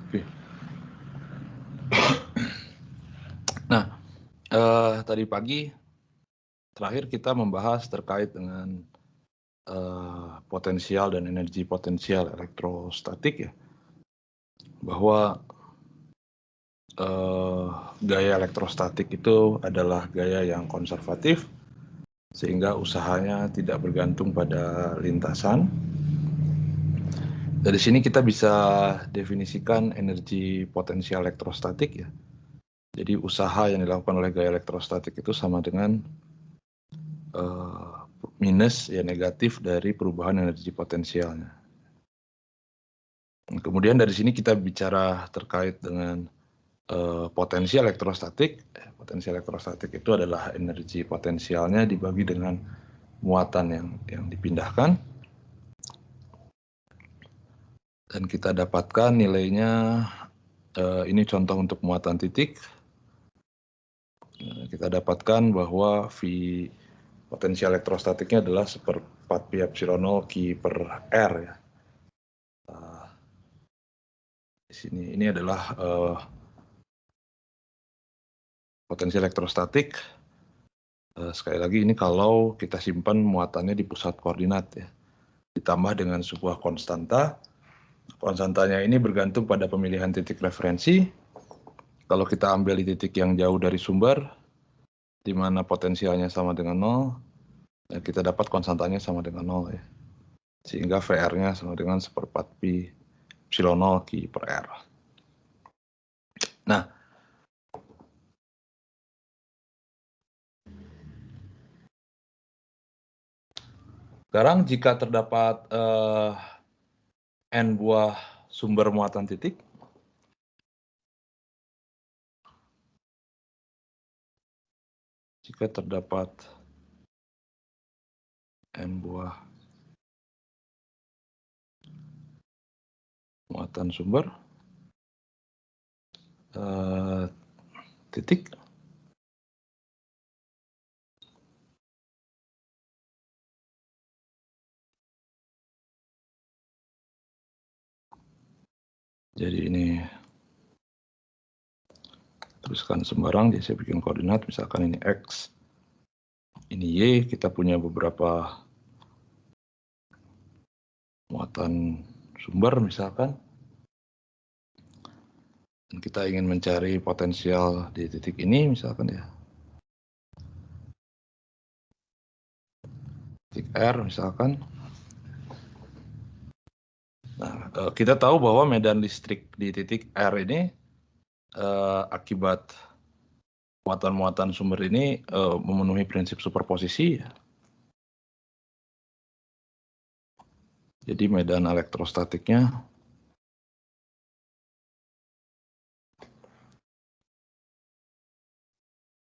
Oke. Nah, tadi pagi terakhir kita membahas terkait dengan potensial dan energi potensial elektrostatik ya, bahwa gaya elektrostatik itu adalah gaya yang konservatif sehingga usahanya tidak bergantung pada lintasan. Dari sini kita bisa definisikan energi potensial elektrostatik ya. Jadi usaha yang dilakukan oleh gaya elektrostatik itu sama dengan minus ya negatif dari perubahan energi potensialnya. Kemudian dari sini kita bicara terkait dengan potensi elektrostatik. Potensi elektrostatik itu adalah energi potensialnya dibagi dengan muatan yang dipindahkan. Dan kita dapatkan nilainya, ini contoh untuk muatan titik. Kita dapatkan bahwa V potensial elektrostatiknya adalah 1/4 pi epsilon 0 Q per R ya. Di sini ini adalah potensi elektrostatik. Sekali lagi ini kalau kita simpan muatannya di pusat koordinat ya. Ditambah dengan sebuah konstanta. Konstantanya ini bergantung pada pemilihan titik referensi. Kalau kita ambil di titik yang jauh dari sumber, di mana potensialnya sama dengan 0, ya kita dapat konstantanya sama dengan 0 ya. Sehingga VR-nya sama dengan 1/4 pi epsilon 0 Q per R. Nah, sekarang jika terdapat N buah sumber muatan titik, jika terdapat N buah muatan sumber titik, jadi ini tuliskan sembarang, jadi saya bikin koordinat, misalkan ini X, ini Y, kita punya beberapa muatan sumber misalkan, dan kita ingin mencari potensial di titik ini misalkan ya, titik R misalkan. Nah, kita tahu bahwa medan listrik di titik R ini akibat muatan-muatan sumber ini memenuhi prinsip superposisi ya. Jadi medan elektrostatiknya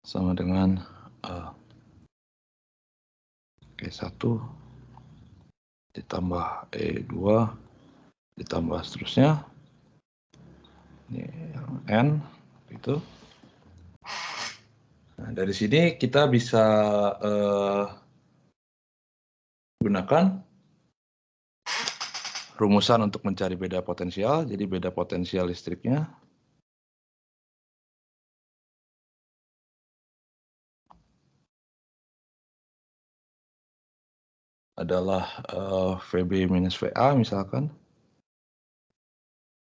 sama dengan E1 ditambah E2 ditambah seterusnya. Ini N itu. Nah, dari sini kita bisa gunakan rumusan untuk mencari beda potensial. Jadi beda potensial listriknya adalah VB minus VA misalkan.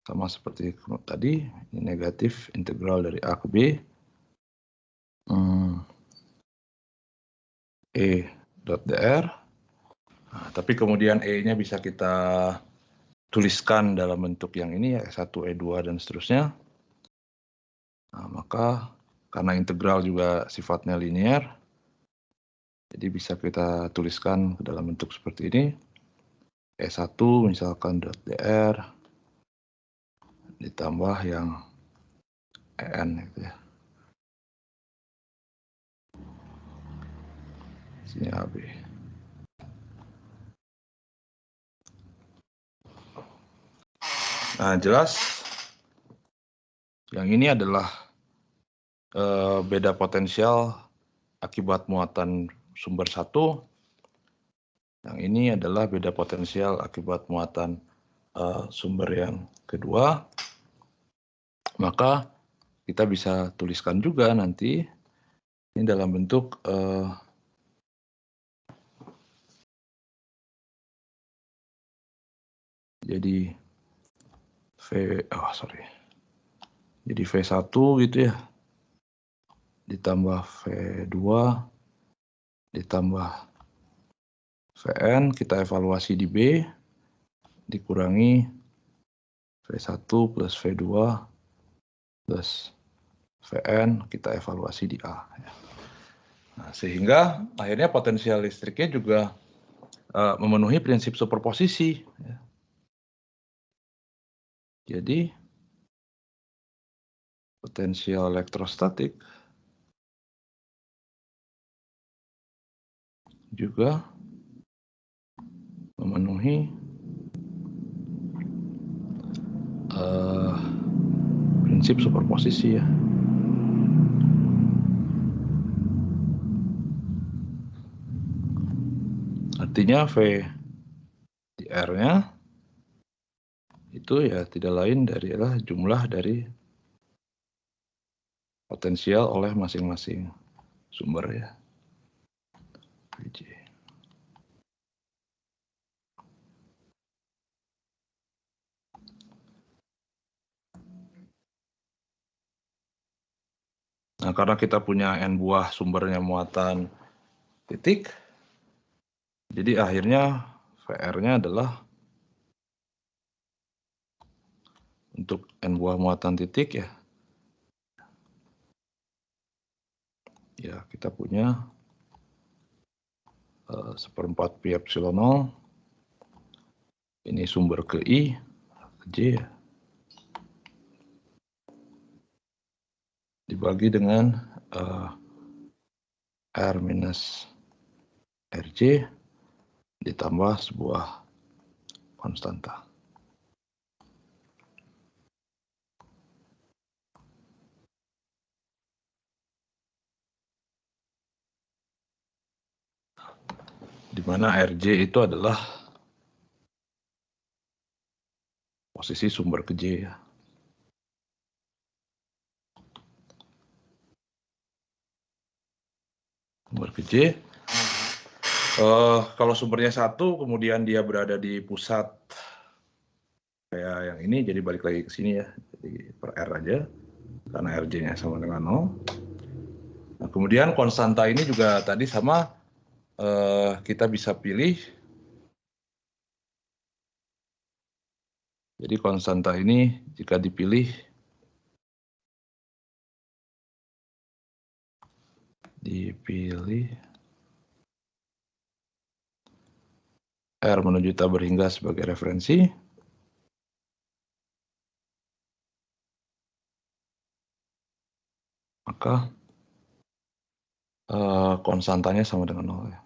Sama seperti tadi, ini negatif integral dari A ke B. E dot dr. Nah, tapi kemudian E-nya bisa kita tuliskan dalam bentuk yang ini ya, E1, E2 dan seterusnya. Nah, maka karena integral juga sifatnya linear, jadi bisa kita tuliskan ke dalam bentuk seperti ini. E1 misalkan dot dr ditambah yang En gitu ya. Sini AB. Nah, jelas yang ini adalah beda potensial akibat muatan sumber satu. Yang ini adalah beda potensial akibat muatan sumber yang kedua. maka kita bisa tuliskan juga nanti ini dalam bentuk jadi jadi V1 gitu ya, ditambah V2 ditambah Vn, kita evaluasi di B, dikurangi V1 plus V2 plus Vn, kita evaluasi di A. Nah, sehingga akhirnya potensial listriknya juga memenuhi prinsip superposisi. Jadi potensial elektrostatik juga memenuhi prinsip superposisi ya. Artinya V di R-nya itu ya tidak lain adalah jumlah dari potensial oleh masing-masing sumber ya. Nah, karena kita punya N buah sumbernya muatan titik, jadi akhirnya VR-nya adalah untuk N buah muatan titik ya. Ya, kita punya 1/4 pi epsilon 0. Ini sumber ke I, ke J ya. Dibagi dengan R minus RJ ditambah sebuah konstanta. Di mana RJ itu adalah posisi sumber ke J ya. Sumber ke J. Kalau sumbernya 1, kemudian dia berada di pusat kayak yang ini, jadi balik lagi ke sini ya. Jadi per R aja, karena RJ-nya sama dengan 0. Nah, kemudian konstanta ini juga tadi sama, kita bisa pilih. Jadi konstanta ini jika dipilih R menuju tak berhingga sebagai referensi, maka konstantanya sama dengan 0 ya.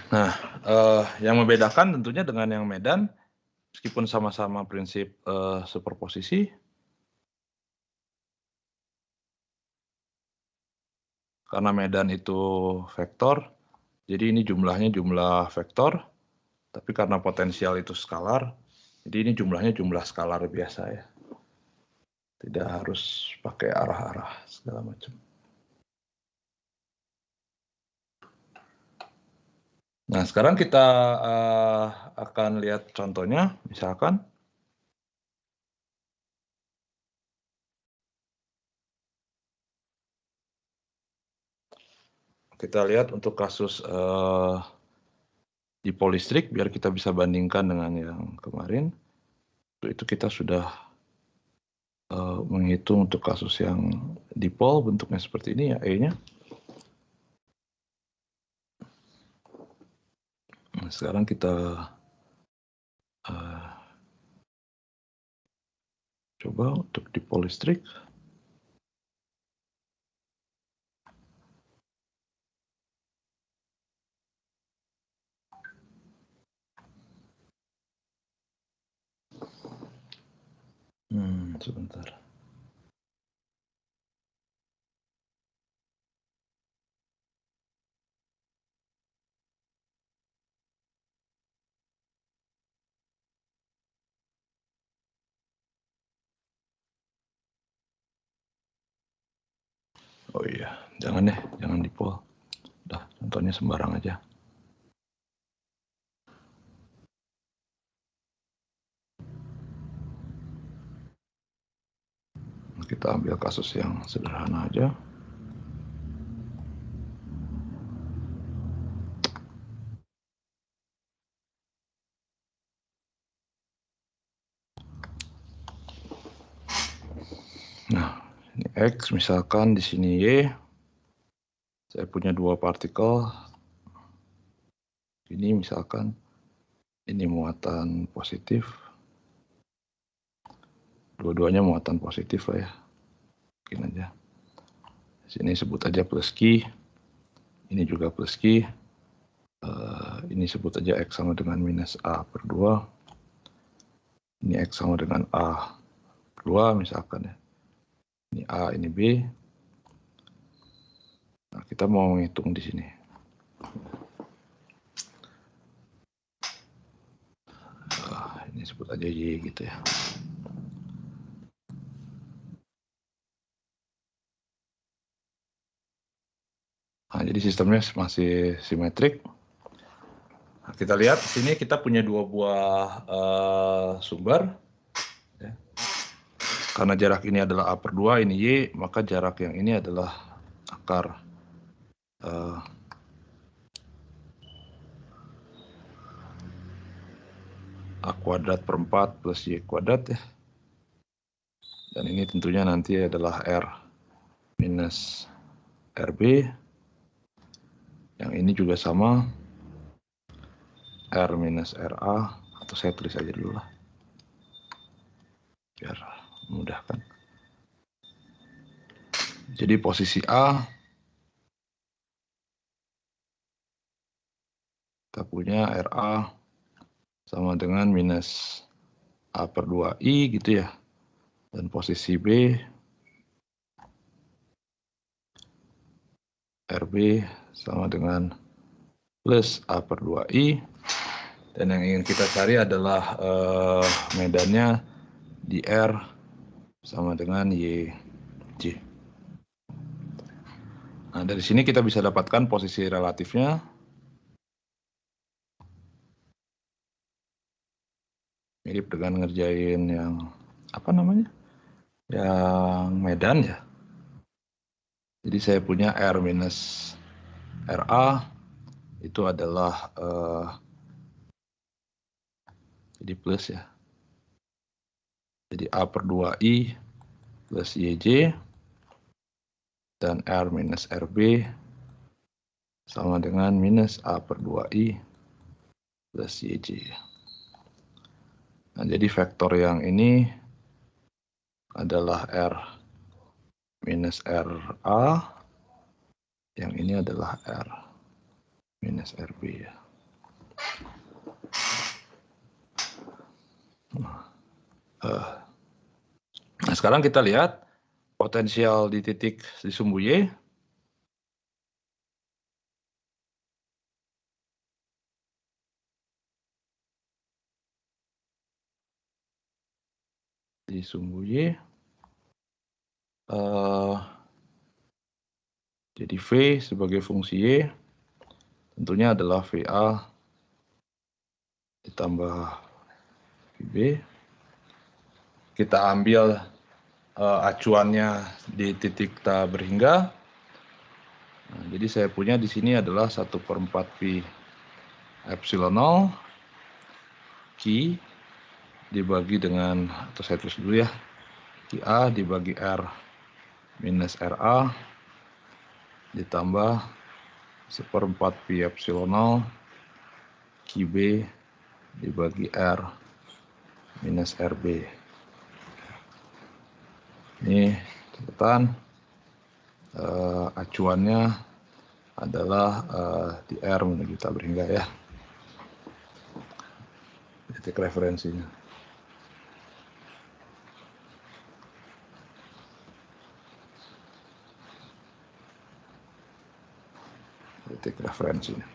Nah, yang membedakan tentunya dengan yang Medan, meskipun sama-sama prinsip superposisi, karena Medan itu vektor, jadi ini jumlahnya jumlah vektor, tapi karena potensial itu skalar, jadi ini jumlahnya jumlah skalar biasa ya. Tidak harus pakai arah-arah segala macam. Nah, sekarang kita akan lihat contohnya, misalkan kita lihat untuk kasus dipol listrik, biar kita bisa bandingkan dengan yang kemarin. Itu kita sudah menghitung untuk kasus yang dipol, bentuknya seperti ini ya, E-nya. Nah, sekarang kita coba untuk dipol listrik. Sebentar. Oh iya, jangan deh, jangan di poll. Udah, contohnya sembarang aja. Kita ambil kasus yang sederhana aja. Nah, ini X, misalkan di sini Y. Saya punya dua partikel. Ini misalkan ini muatan positif. Dua-duanya muatan positif lah ya. Mungkin aja. Sini sebut aja plus Q. Ini juga plus Q. Ini sebut aja X sama dengan minus A per 2. Ini X sama dengan A per 2 misalkan ya. Ini A, ini B. Nah, kita mau menghitung di sini. Ini sebut aja Y gitu ya. Nah, jadi sistemnya masih simetrik. Nah, kita lihat di sini kita punya dua buah sumber. Ya. Karena jarak ini adalah A per 2, ini Y, maka jarak yang ini adalah akar A kuadrat per 4 plus Y kuadrat ya. Dan ini tentunya nanti adalah R minus RB. Yang ini juga sama, R minus RA, atau saya tulis aja dulu lah, biar memudahkan. Jadi posisi A, kita punya RA sama dengan minus A per 2I gitu ya. Dan posisi B, RB sama dengan plus A per 2I. Dan yang ingin kita cari adalah medannya di R sama dengan YJ. Nah, dari sini kita bisa dapatkan posisi relatifnya. Mirip dengan ngerjain yang apa namanya? Yang medan ya. Jadi saya punya R minus RA itu adalah jadi plus ya. Jadi A per 2I plus YJ dan R minus RB sama dengan minus A per 2I plus YJ. Nah, jadi vektor yang ini adalah R minus RA, yang ini adalah R minus RB ya. Nah, sekarang kita lihat potensial di titik di sumbu Y. Di sumbu Y. Jadi V sebagai fungsi Y tentunya adalah VA ditambah VB. Kita ambil acuannya di titik tak berhingga. Nah, jadi saya punya di sini adalah 1/4 pi epsilon 0 Q dibagi dengan, atau saya tulis dulu ya, QA dibagi R minus RA ditambah 1/4 pi epsilon 0 QB dibagi R minus RB. Ini catatan acuannya adalah di R menuju tak berhingga ya. Titik referensinya. Titik referensinya.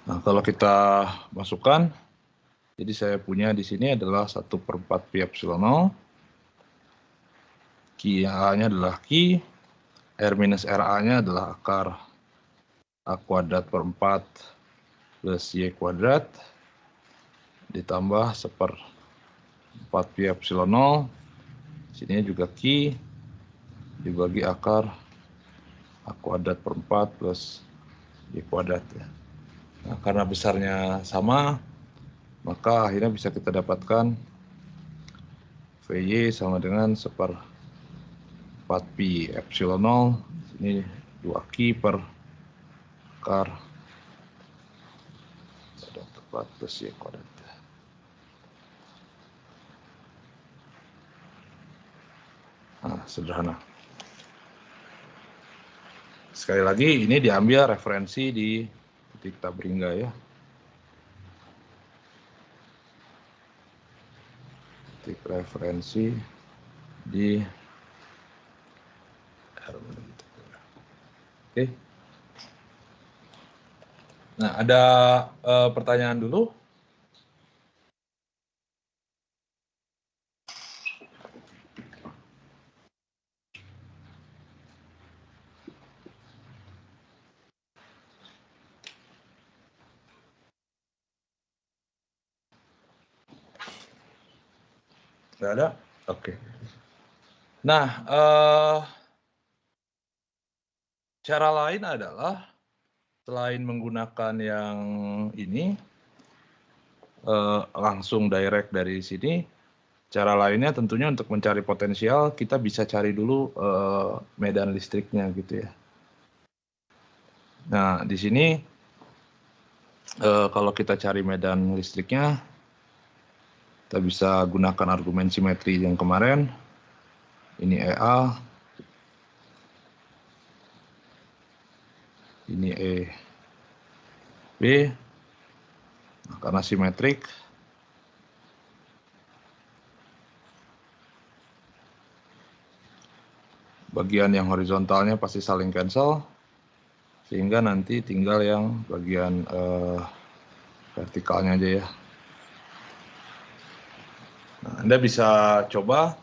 Nah, kalau kita masukkan, jadi saya punya di sini adalah 1/4 pi epsilon 0. Q yang A-nya adalah Q, R minus RA-nya adalah akar A kuadrat per 4 plus Y kuadrat ditambah 1/4 pi epsilon 0. Sini juga Q dibagi akar A kuadrat per 4 plus Y kuadrat ya. Nah, karena besarnya sama, maka akhirnya bisa kita dapatkan VY sama dengan 1/4 pi epsilon 0. Ini 2Q per akar kuadrat plus Y kuadrat. Nah, sederhana. Sekali lagi, ini diambil referensi di titik tabringga ya. Titik referensi di Oke. Nah, ada pertanyaan dulu? Nggak ada? Oke. Nah, cara lain adalah selain menggunakan yang ini, langsung direct dari sini, cara lainnya tentunya untuk mencari potensial, kita bisa cari dulu medan listriknya gitu ya. Nah, di sini kalau kita cari medan listriknya, kita bisa gunakan argumen simetri yang kemarin. Ini EA, ini EB. Nah, karena simetrik, bagian yang horizontalnya pasti saling cancel, sehingga nanti tinggal yang bagian vertikalnya aja ya. Nah, Anda bisa coba.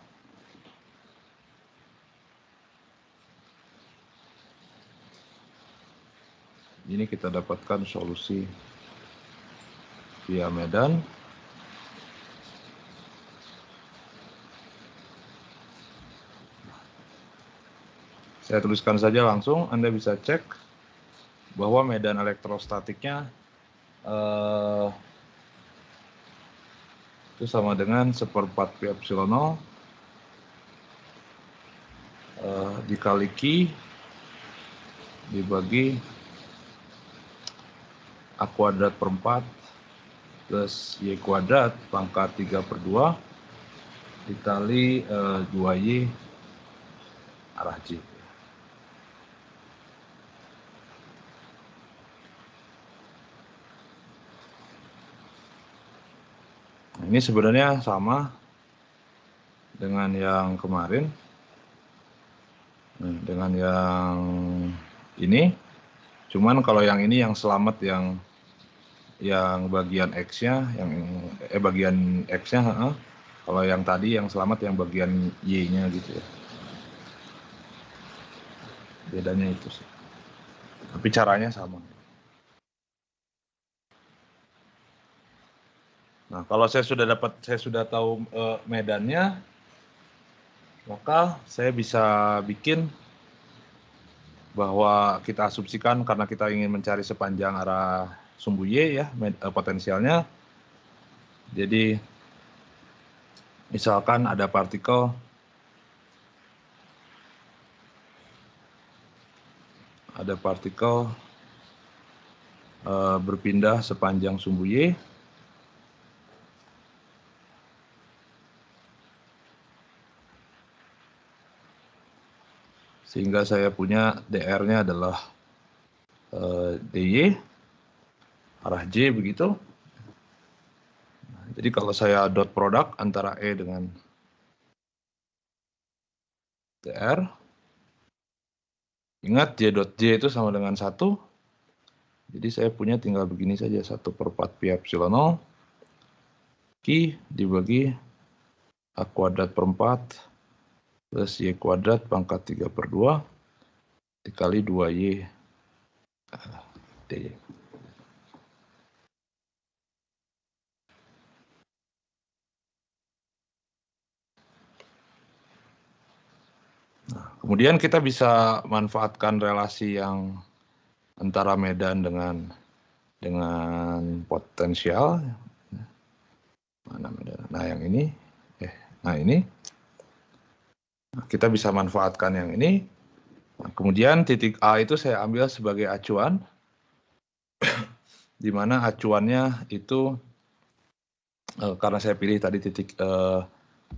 Ini kita dapatkan solusi via medan. Saya tuliskan saja langsung, Anda bisa cek bahwa medan elektrostatiknya itu sama dengan 1/4 pi epsilon 0 dikali Q dibagi A kuadrat per 4 plus Y kuadrat pangkat 3/2 dikali 2Y arah J. Ini sebenarnya sama dengan yang kemarin, dengan yang ini. Cuman kalau yang ini yang selamat yang bagian X-nya, bagian X-nya, kalau yang tadi yang selamat yang bagian Y-nya gitu ya. Bedanya itu sih. Tapi caranya sama. Nah, kalau saya sudah tahu medannya, maka saya bisa bikin bahwa kita asumsikan karena kita ingin mencari sepanjang arah sumbu Y ya, potensialnya. Jadi misalkan ada partikel berpindah sepanjang sumbu Y. Sehingga saya punya DR-nya adalah DY, arah J begitu. Jadi kalau saya dot produk antara E dengan DR, ingat J dot J itu sama dengan 1. Jadi saya punya tinggal begini saja, 1/4 pi epsilon 0 Q dibagi A kuadrat per 4 plus Y kuadrat pangkat 3/2 dikali 2Y DY. Nah, kemudian kita bisa manfaatkan relasi yang antara medan dengan potensial. Mana medan? Nah, yang ini. Nah, ini. Nah, kita bisa manfaatkan yang ini. Nah, kemudian titik A itu saya ambil sebagai acuan, di mana acuannya itu karena saya pilih tadi titik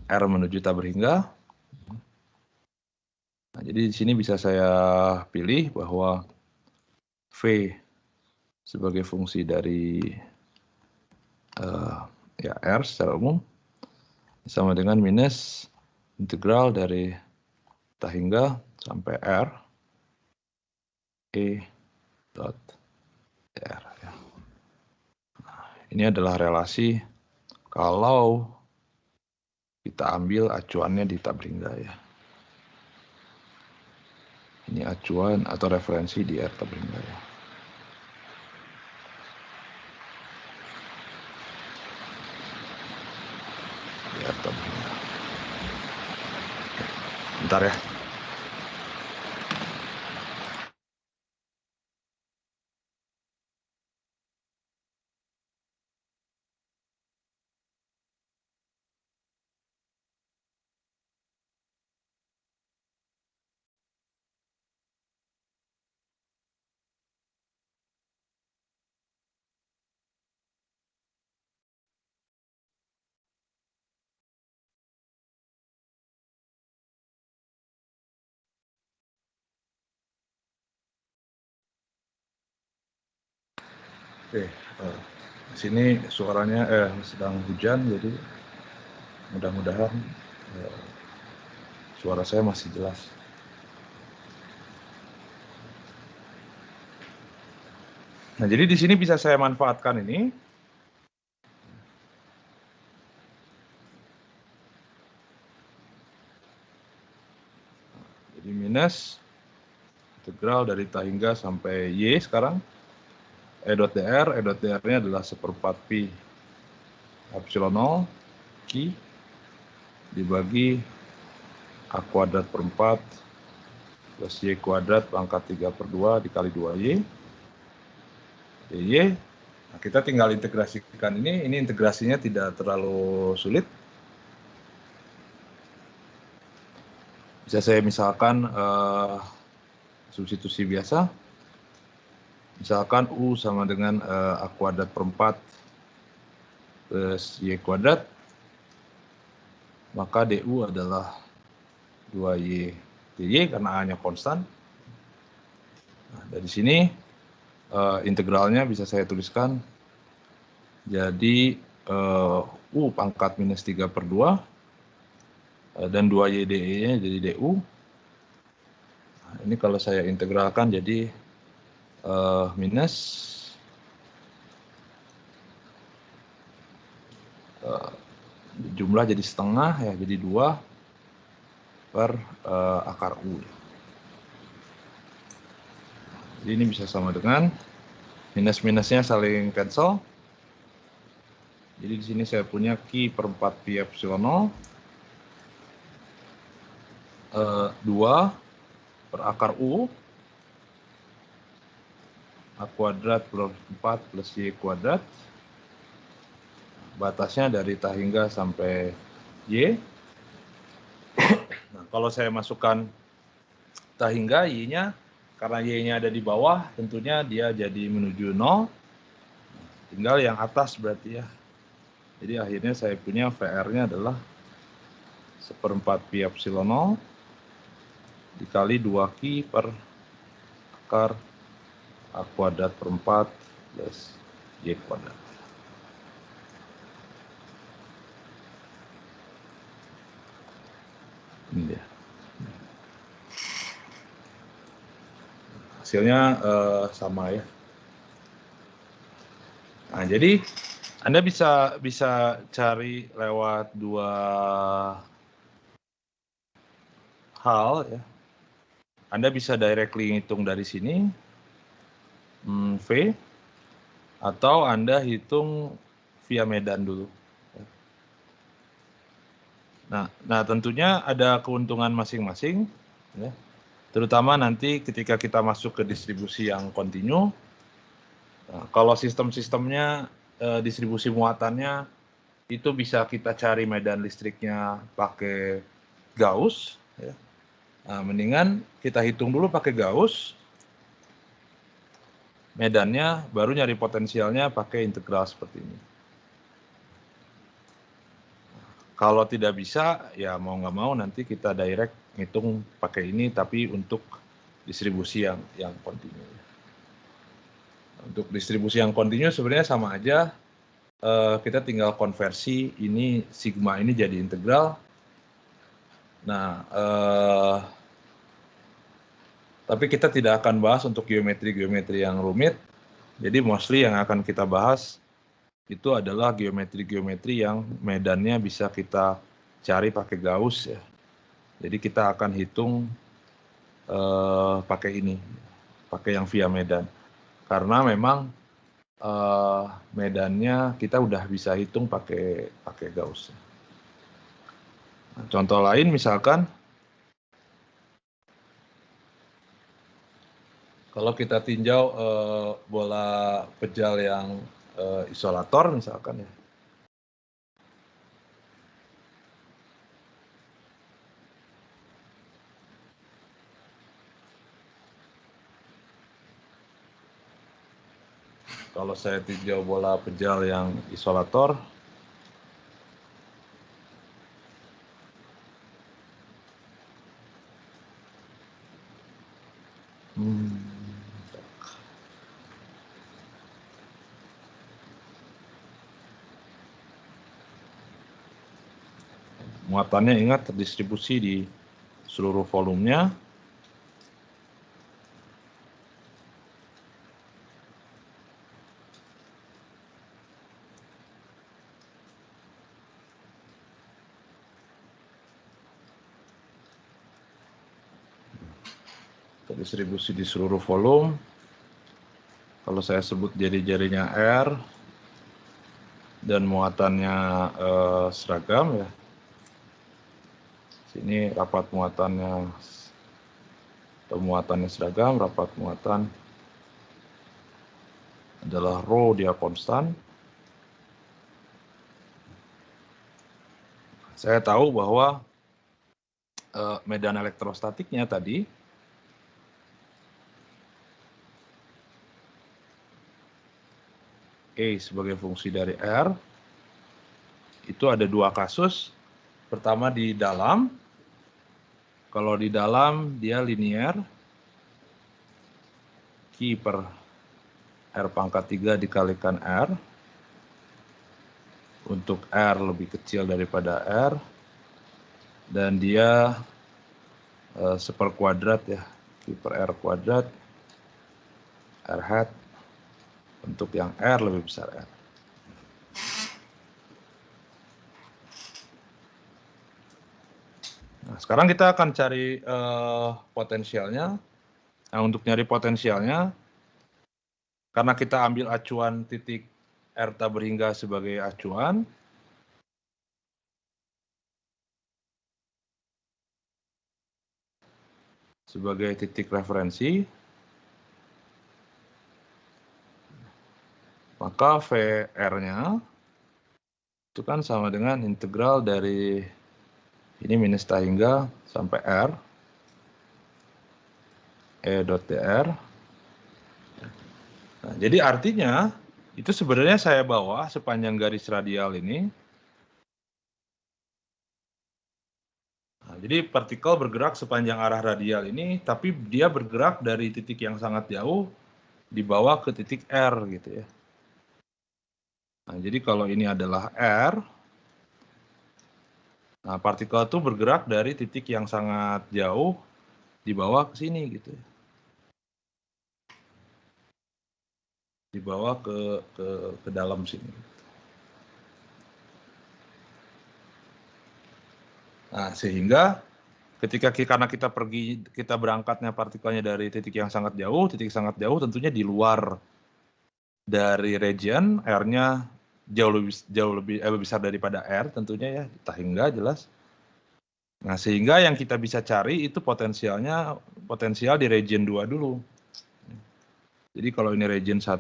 R menuju tabur hingga. Nah, jadi di sini bisa saya pilih bahwa V sebagai fungsi dari ya R secara umum sama dengan minus integral dari hingga sampai R E dot R. Ya. Nah, ini adalah relasi kalau kita ambil acuannya di tabur hingga ya. Ini acuan atau referensi di R tabur hingga ya. Di R tabur hingga. Bentar ya. Oke, di sini suaranya sedang hujan, jadi mudah-mudahan suara saya masih jelas. Nah, jadi di sini bisa saya manfaatkan ini. Jadi minus integral dari ta hingga sampai Y sekarang. E dot dr-nya adalah 1/4 pi epsilon 0 Q dibagi A kuadrat per 4 plus Y kuadrat pangkat 3/2 dikali 2Y. DY. Nah, kita tinggal integrasikan ini integrasinya tidak terlalu sulit. Bisa saya misalkan substitusi biasa. Misalkan U sama dengan A kuadrat per 4 plus Y kuadrat, maka DU adalah 2Y DY karena A-nya konstan. Nah, dari sini integralnya bisa saya tuliskan jadi U pangkat minus 3/2 dan 2Y DE-nya jadi DU. Nah, ini kalau saya integralkan jadi minus jumlah jadi setengah ya, jadi 2 per akar U. Jadi ini bisa sama dengan minus-minusnya saling cancel. Jadi di sini saya punya Q per 4 pi epsilon 0 2 per akar U A kuadrat per 4 plus Y kuadrat. Batasnya dari ta hingga sampai Y. Nah, kalau saya masukkan ta hingga Y-nya, karena Y-nya ada di bawah, tentunya dia jadi menuju 0. Tinggal yang atas berarti ya. Jadi akhirnya saya punya VR-nya adalah 1/4 pi epsilon 0 dikali 2Q per akar A kuadrat per 4 plus Y kuadrat. Ini dia. Hasilnya sama ya. Nah, jadi Anda bisa cari lewat dua hal ya. Anda bisa directly ngitung dari sini, V, atau Anda hitung via medan dulu. Nah tentunya ada keuntungan masing-masing, ya. Terutama nanti ketika kita masuk ke distribusi yang kontinu. Nah, kalau sistem-sistemnya, distribusi muatannya itu bisa kita cari medan listriknya pakai Gauss, ya. Nah, mendingan kita hitung dulu pakai Gauss, medannya, baru nyari potensialnya pakai integral seperti ini. Kalau tidak bisa, ya mau nggak mau nanti kita direct ngitung pakai ini, tapi untuk distribusi yang kontinu. Untuk distribusi yang kontinu sebenarnya sama aja, kita tinggal konversi ini sigma ini jadi integral. Nah, tapi kita tidak akan bahas untuk geometri-geometri yang rumit. Jadi mostly yang akan kita bahas itu adalah geometri-geometri yang medannya bisa kita cari pakai Gauss, ya. Jadi kita akan hitung pakai ini, pakai yang via medan. Karena memang medannya kita udah bisa hitung pakai Gauss. Nah, contoh lain misalkan, kalau kita tinjau bola pejal yang isolator misalkan, ya. Kalau saya tinjau bola pejal yang isolator, muatannya ingat terdistribusi di seluruh volumenya. Terdistribusi di seluruh volume. Kalau saya sebut jari-jarinya R dan muatannya seragam, ya. Sini rapat muatannya seragam, rapat muatan adalah rho, dia konstan. Saya tahu bahwa medan elektrostatiknya tadi E sebagai fungsi dari R, itu ada dua kasus. Pertama di dalam, kalau di dalam dia linear, Q per R pangkat 3 dikalikan R, untuk R lebih kecil daripada R, dan dia seperkuadrat, ya, Q per R kuadrat, R hat, untuk yang R lebih besar R. Nah, sekarang kita akan cari potensialnya. Nah, untuk nyari potensialnya, karena kita ambil acuan titik R tak berhingga sebagai acuan, sebagai titik referensi, maka VR-nya itu kan sama dengan integral dari ini minus tak hingga sampai R, E dot dr. Nah, jadi artinya itu sebenarnya saya bawa sepanjang garis radial ini. Nah, jadi partikel bergerak sepanjang arah radial ini, tapi dia bergerak dari titik yang sangat jauh dibawa ke titik R, gitu, ya. Nah, jadi kalau ini adalah R, nah partikel itu bergerak dari titik yang sangat jauh dibawa ke sini, gitu, ya. Dibawa ke dalam sini. Nah, sehingga karena kita berangkatnya partikelnya dari titik yang sangat jauh, tentunya di luar dari region, R-nya jauh lebih besar daripada R tentunya ya, Tahingga jelas. Nah, sehingga yang kita bisa cari itu potensial di region 2 dulu. Jadi kalau ini region 1,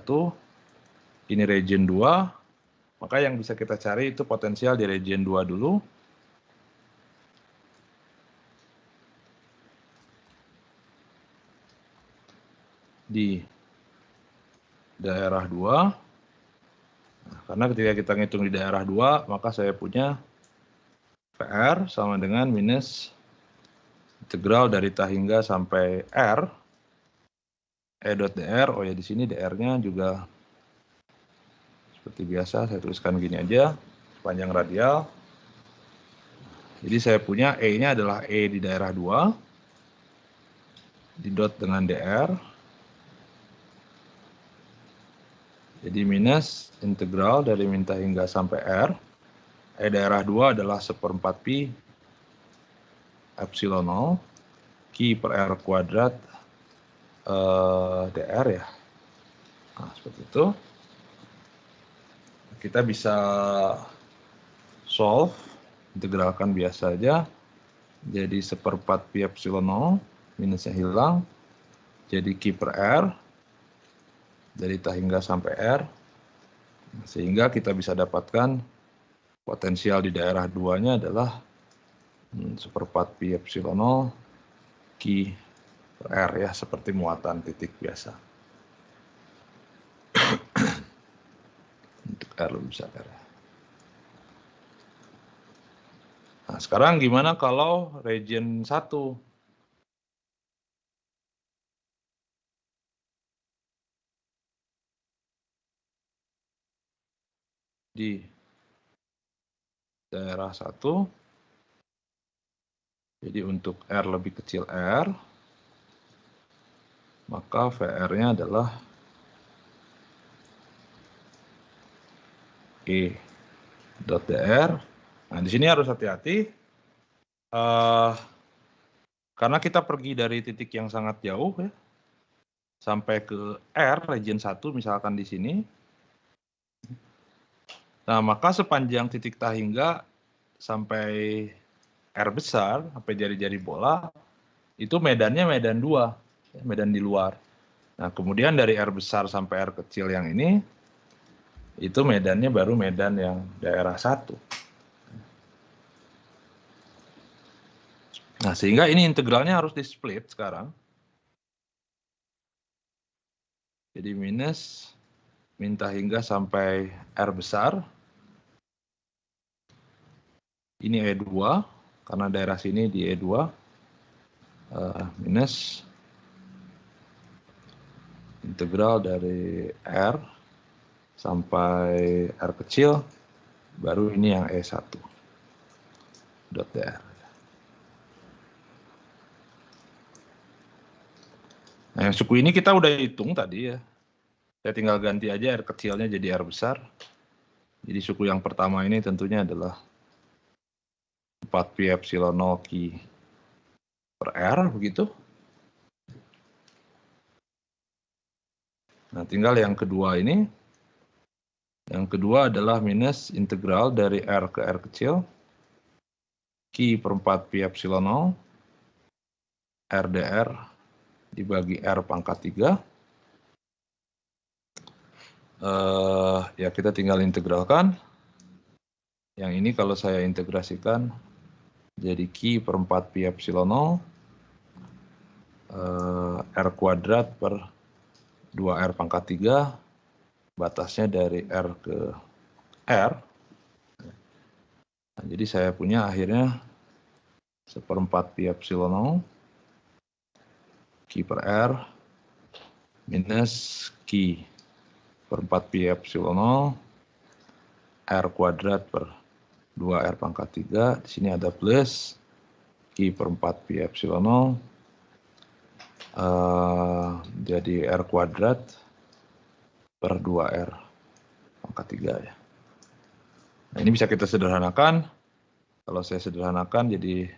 ini region 2, maka yang bisa kita cari itu potensial di region 2 dulu. Di daerah 2. Nah, karena ketika kita ngitung di daerah 2, maka saya punya PR sama dengan minus integral dari Tahingga sampai R, E.dr, oh ya di sini dr-nya juga seperti biasa, saya tuliskan gini aja, panjang radial. Jadi saya punya E-nya adalah E di daerah 2, didot dengan dr. Jadi minus integral dari min Tahingga sampai R, E daerah 2 adalah 1/4 pi epsilon 0 Q per R kuadrat dr ya. Nah, seperti itu. Kita bisa solve, integralkan biasa aja. Jadi 1/4 pi epsilon 0, minusnya hilang. Jadi Q per R dari Tahingga sampai R. Sehingga kita bisa dapatkan potensial di daerah 2-nya adalah 1/4 pi epsilon 0 Q per R ya, seperti muatan titik biasa. Untuk R lebih besar R. Nah, sekarang gimana kalau region 1? Di daerah 1, jadi untuk R lebih kecil R, maka VR-nya adalah E.dr. Nah, di sini harus hati-hati, karena kita pergi dari titik yang sangat jauh ya, sampai ke R, region 1 misalkan di sini. Nah, maka sepanjang titik Tahingga sampai R besar, sampai jari-jari bola, itu medannya medan 2, medan di luar. Nah, kemudian dari R besar sampai R kecil yang ini, itu medannya baru medan yang daerah 1. Nah, sehingga ini integralnya harus di-split sekarang. Jadi minus min Tahingga sampai R besar. Ini E2, karena daerah sini di E2. Minus integral dari R sampai R kecil, baru ini yang E1. Dot dr. Nah, yang suku ini kita udah hitung tadi ya. Saya tinggal ganti aja R kecilnya jadi R besar. Jadi suku yang pertama ini tentunya adalah 4 pi epsilon 0 Q per R, begitu. Nah, tinggal yang kedua ini. Yang kedua adalah minus integral dari R ke R kecil, Q per 4 pi epsilon 0, R dr dibagi R pangkat 3. Ya, kita tinggal integralkan. Yang ini kalau saya integrasikan, jadi Q per 4 pi epsilon 0, R kuadrat per 2R pangkat 3, batasnya dari R ke R. Nah, jadi saya punya akhirnya 1/4 pi epsilon 0, Q per R, minus Q per 4 pi epsilon 0, R kuadrat per 2R pangkat 3, di sini ada plus, Q per 4 pi epsilon 0, jadi R kuadrat per 2R pangkat 3 ya. Nah, ini bisa kita sederhanakan. Kalau saya sederhanakan jadi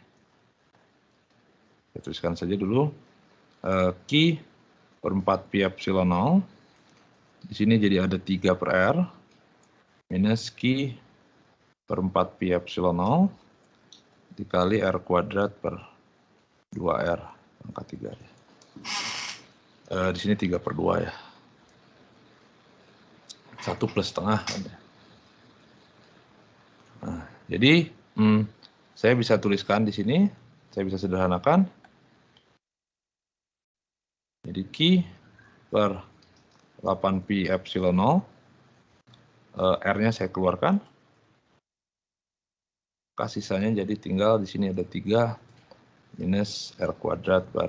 Saya tuliskan saja dulu. Q per 4pi epsilon 0. Di sini jadi ada 3 per R minus Q per 4pi epsilon 0 dikali R kuadrat per 2R pangkat 3. Di sini 3 per 2 ya. 1 plus setengah. Nah, jadi saya bisa tuliskan di sini, saya bisa sederhanakan. Jadi Q per 8pi epsilon 0, R-nya saya keluarkan. Sisanya jadi tinggal di sini ada 3 minus R kuadrat per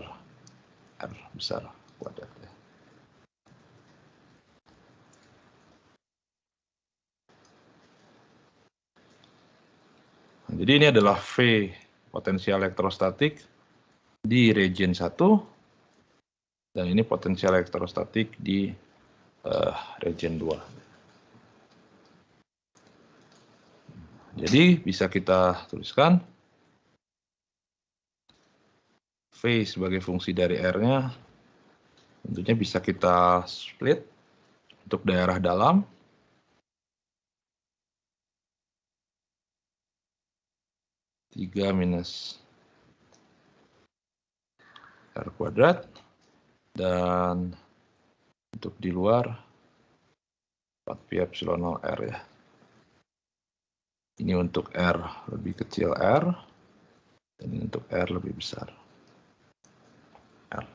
R besar kuadrat. Jadi ini adalah V potensial elektrostatik di region 1 dan ini potensial elektrostatik di region 2. Jadi bisa kita tuliskan V sebagai fungsi dari R-nya tentunya bisa kita split untuk daerah dalam. Tiga minus R kuadrat, dan untuk di luar 4pi epsilon 0 R ya. Ini untuk R lebih kecil R, dan ini untuk R lebih besar R.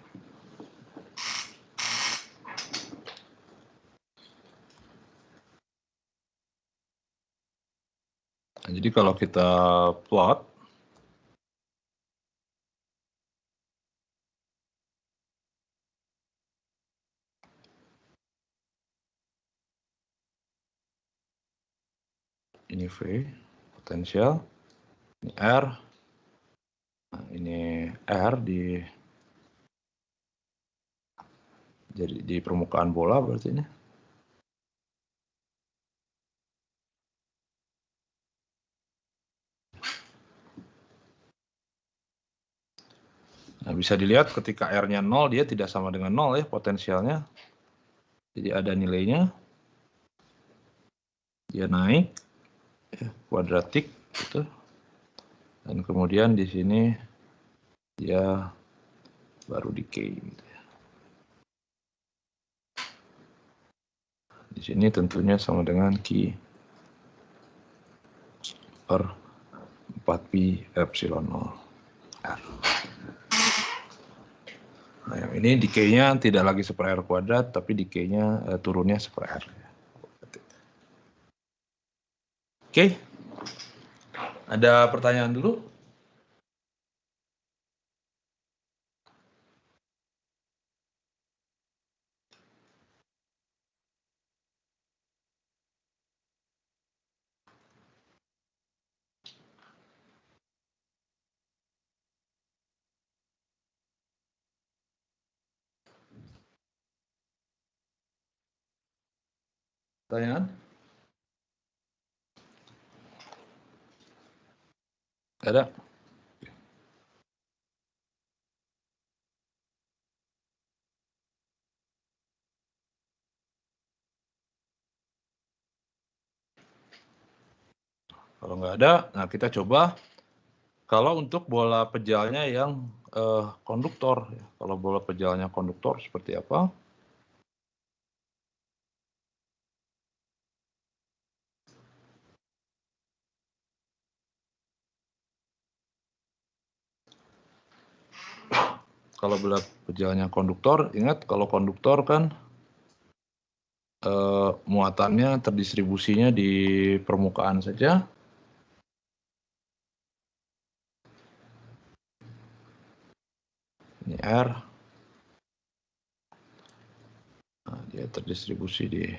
Nah, jadi kalau kita plot, ini V potensial, ini R, nah, ini R jadi di permukaan bola berarti ini. Nah, bisa dilihat ketika R-nya 0, dia tidak sama dengan 0 ya potensialnya. Jadi ada nilainya, dia naik, ya, kuadratik gitu. Dan kemudian di sini dia baru decay gitu ya. Di sini tentunya sama dengan Q per 4pi epsilon 0 R. Nah, yang ini decay-nya tidak lagi seper R kuadrat, tapi decay-nya turunnya seper R. Oke, ada pertanyaan dulu? Pertanyaan? Ada? Kalau nggak ada, nah kita coba kalau untuk bola pejalnya yang konduktor. Kalau bola pejalnya konduktor seperti apa? Kalau bola pejalnya konduktor, ingat kalau konduktor kan muatannya terdistribusinya di permukaan saja. Ini R, nah, dia terdistribusi di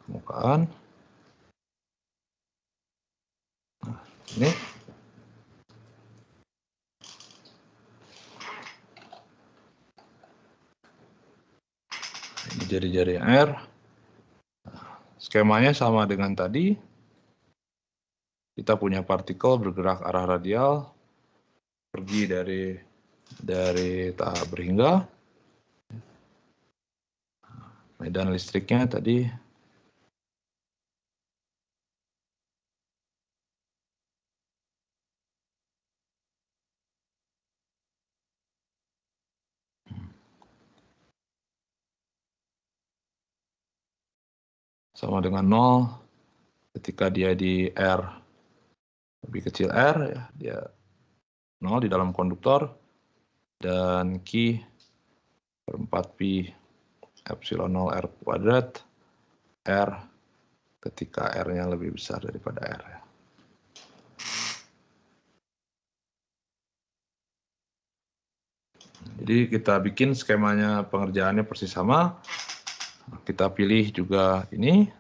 permukaan. Nah, ini jari-jari R. Skemanya sama dengan tadi. Kita punya partikel bergerak arah radial pergi dari tahap berhingga. Medan listriknya tadi sama dengan 0 ketika dia di R lebih kecil R, ya, dia 0 di dalam konduktor, dan Q per 4pi epsilon 0 R kuadrat R ketika R-nya lebih besar daripada R. Jadi kita bikin skemanya, pengerjaannya persis sama. Kita pilih juga ini.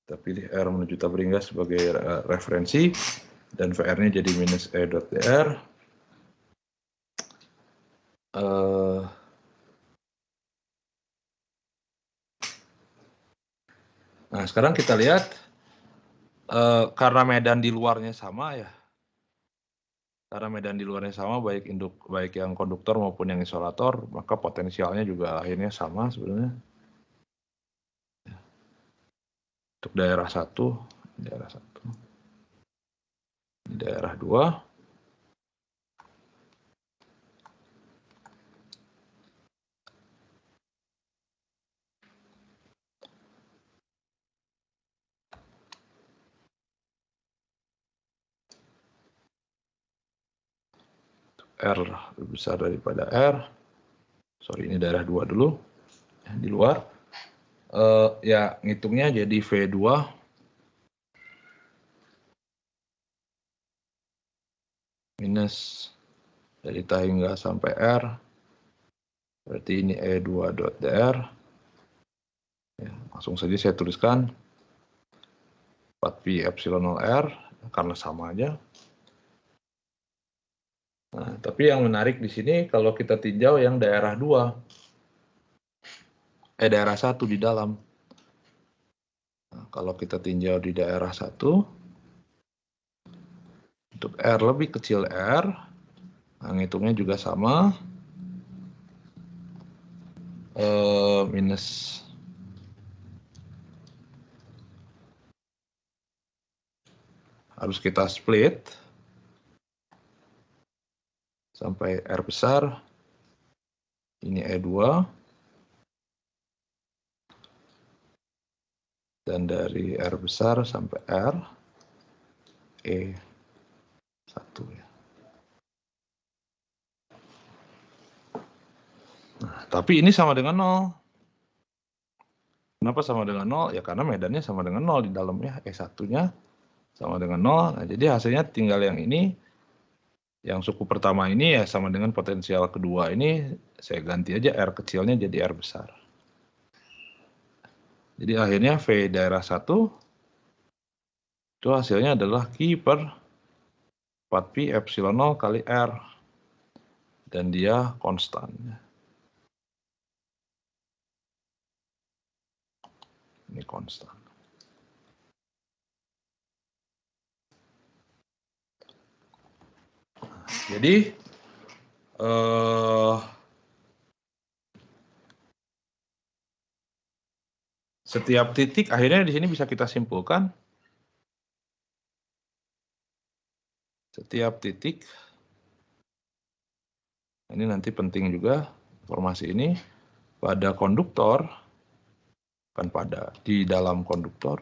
Kita pilih R menuju tahap berhingga sebagai referensi, dan VR-nya jadi minus E.dr. Nah, sekarang kita lihat, karena medan di luarnya sama ya, karena medan di luarnya sama, baik yang konduktor maupun yang isolator, maka potensialnya juga akhirnya sama sebenarnya. Untuk daerah 1, daerah 1, daerah 2. R lebih besar daripada R. Sorry, ini daerah 2 dulu. Di luar. Ya, ngitungnya jadi V2 minus dari tahap hingga sampai R. Berarti ini E2.dr. Ya, langsung saja saya tuliskan 4pi epsilon 0R, karena sama aja. Nah, tapi yang menarik di sini kalau kita tinjau yang daerah 2, daerah 1 di dalam. Nah, kalau kita tinjau di daerah 1, untuk R lebih kecil R, nah, ngitungnya juga sama, minus harus kita split sampai R besar, ini E2, dan dari R besar sampai R, E1 ya. Nah, tapi ini sama dengan 0. Kenapa sama dengan 0? Ya karena medannya sama dengan 0 di dalamnya, E1-nya sama dengan 0. Nah, jadi hasilnya tinggal yang ini, yang suku pertama ini ya sama dengan potensial kedua ini, saya ganti aja R kecilnya jadi R besar. Jadi akhirnya V daerah 1 itu hasilnya adalah Q per 4pi epsilon 0 kali R, dan dia konstan. Ini konstan. Jadi setiap titik akhirnya di sini bisa kita simpulkan, setiap titik ini nanti penting juga informasi ini, pada konduktor, kan pada di dalam konduktor,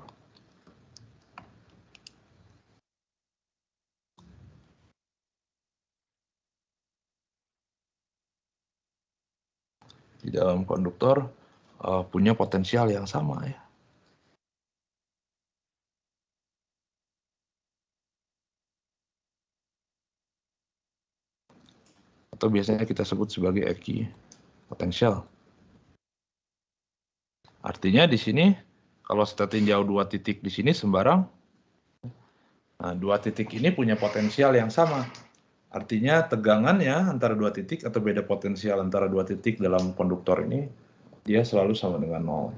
punya potensial yang sama ya. Atau biasanya kita sebut sebagai ekipotensial. Artinya di sini kalau kita tinjau dua titik di sini sembarang, nah dua titik ini punya potensial yang sama. Artinya tegangannya antara dua titik atau beda potensial antara dua titik dalam konduktor ini, dia selalu sama dengan 0.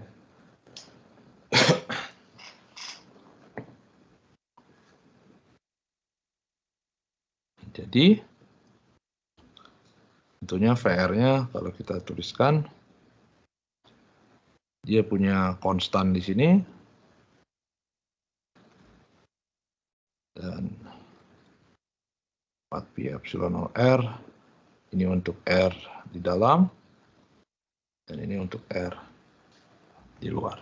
Jadi, tentunya VR-nya kalau kita tuliskan, dia punya konstan di sini, dan 4pi epsilon 0 R, ini untuk R di dalam, dan ini untuk R di luar.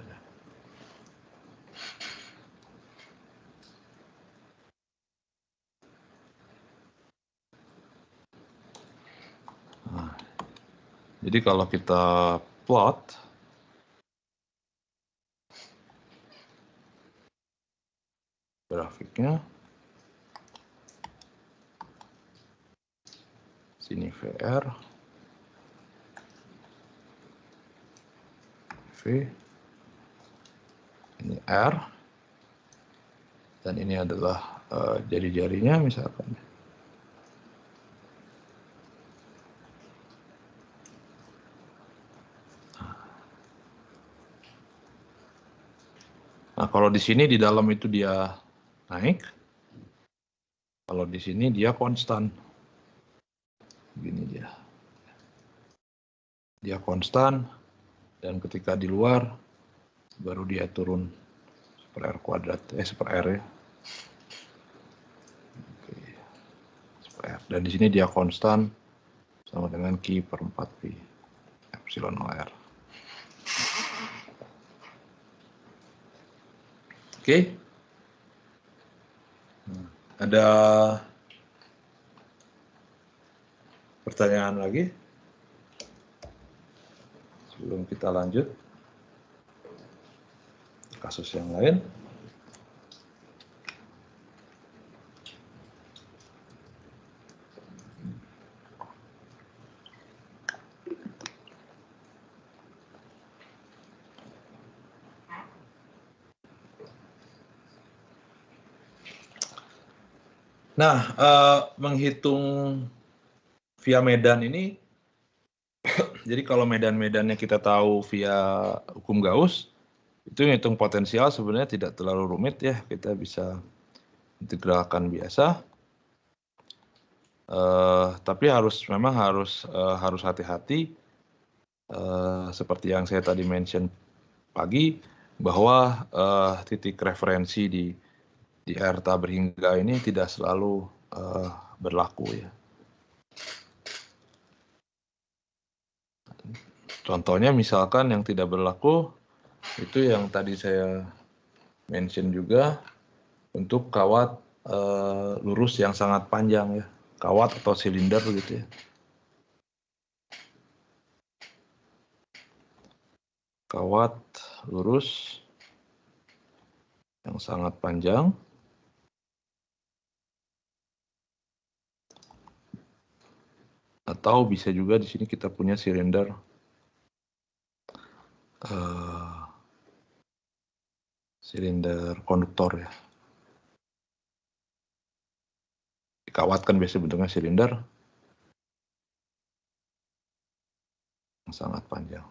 Nah, jadi kalau kita plot, grafiknya, sini VR, V, ini R, dan ini adalah jari-jarinya misalkan. Nah, kalau di sini di dalam itu dia naik, kalau di sini dia konstan. Begini dia konstan, dan ketika di luar baru dia turun per R kuadrat, per R ya. Oke. Per R. Dan di sini dia konstan sama dengan Q per 4pi epsilon 0 R. Oke. Ada pertanyaan lagi sebelum kita lanjut kasus yang lain? Nah, menghitung via medan ini, jadi kalau medan-medannya kita tahu via hukum Gauss, itu ngitung potensial sebenarnya tidak terlalu rumit ya, kita bisa integralkan biasa. Tapi memang harus hati-hati, seperti yang saya tadi mention pagi, bahwa titik referensi di R tab hingga ini tidak selalu berlaku ya. Contohnya misalkan yang tidak berlaku itu yang tadi saya mention juga untuk kawat lurus yang sangat panjang ya, kawat atau silinder gitu ya. Kawat lurus yang sangat panjang, atau bisa juga di sini kita punya silinder konduktor ya. Kawat kan biasa bentuknya silinder yang sangat panjang.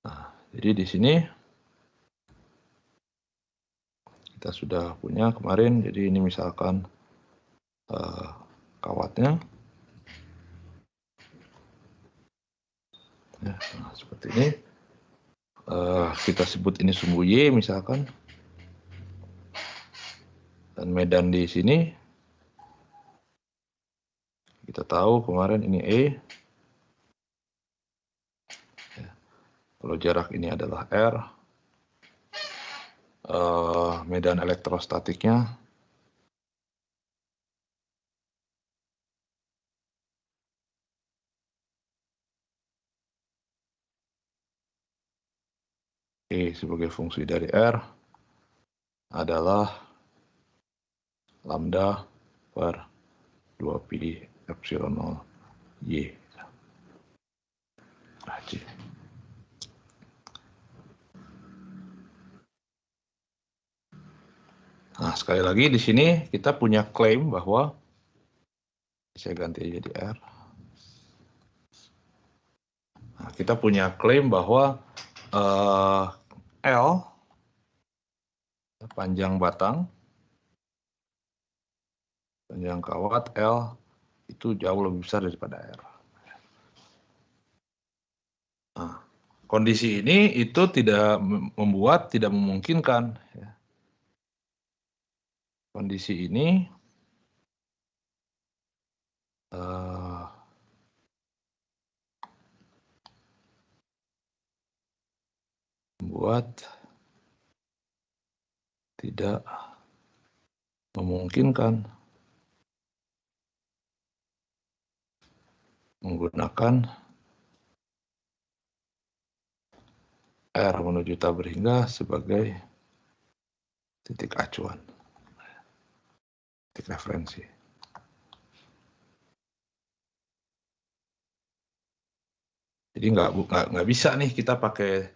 Nah, jadi di sini kita sudah punya kemarin, jadi ini misalkan kawatnya. Ya, nah, seperti ini. Kita sebut ini sumbu Y misalkan. Dan medan di sini. Kita tahu kemarin ini E. Ya, kalau jarak ini adalah R. Medan elektrostatiknya E sebagai fungsi dari R adalah lambda per 2pi epsilon 0 Y. Nah, Nah, sekali lagi di sini kita punya klaim bahwa, saya ganti aja di R. Nah, kita punya klaim bahwa L, panjang batang, panjang kawat L itu jauh lebih besar daripada R. Nah, kondisi ini itu tidak memungkinkan. Ya. Kondisi ini membuat tidak memungkinkan menggunakan R menuju tabur hingga sebagai titik acuan, titik referensi. Jadi nggak bisa nih kita pakai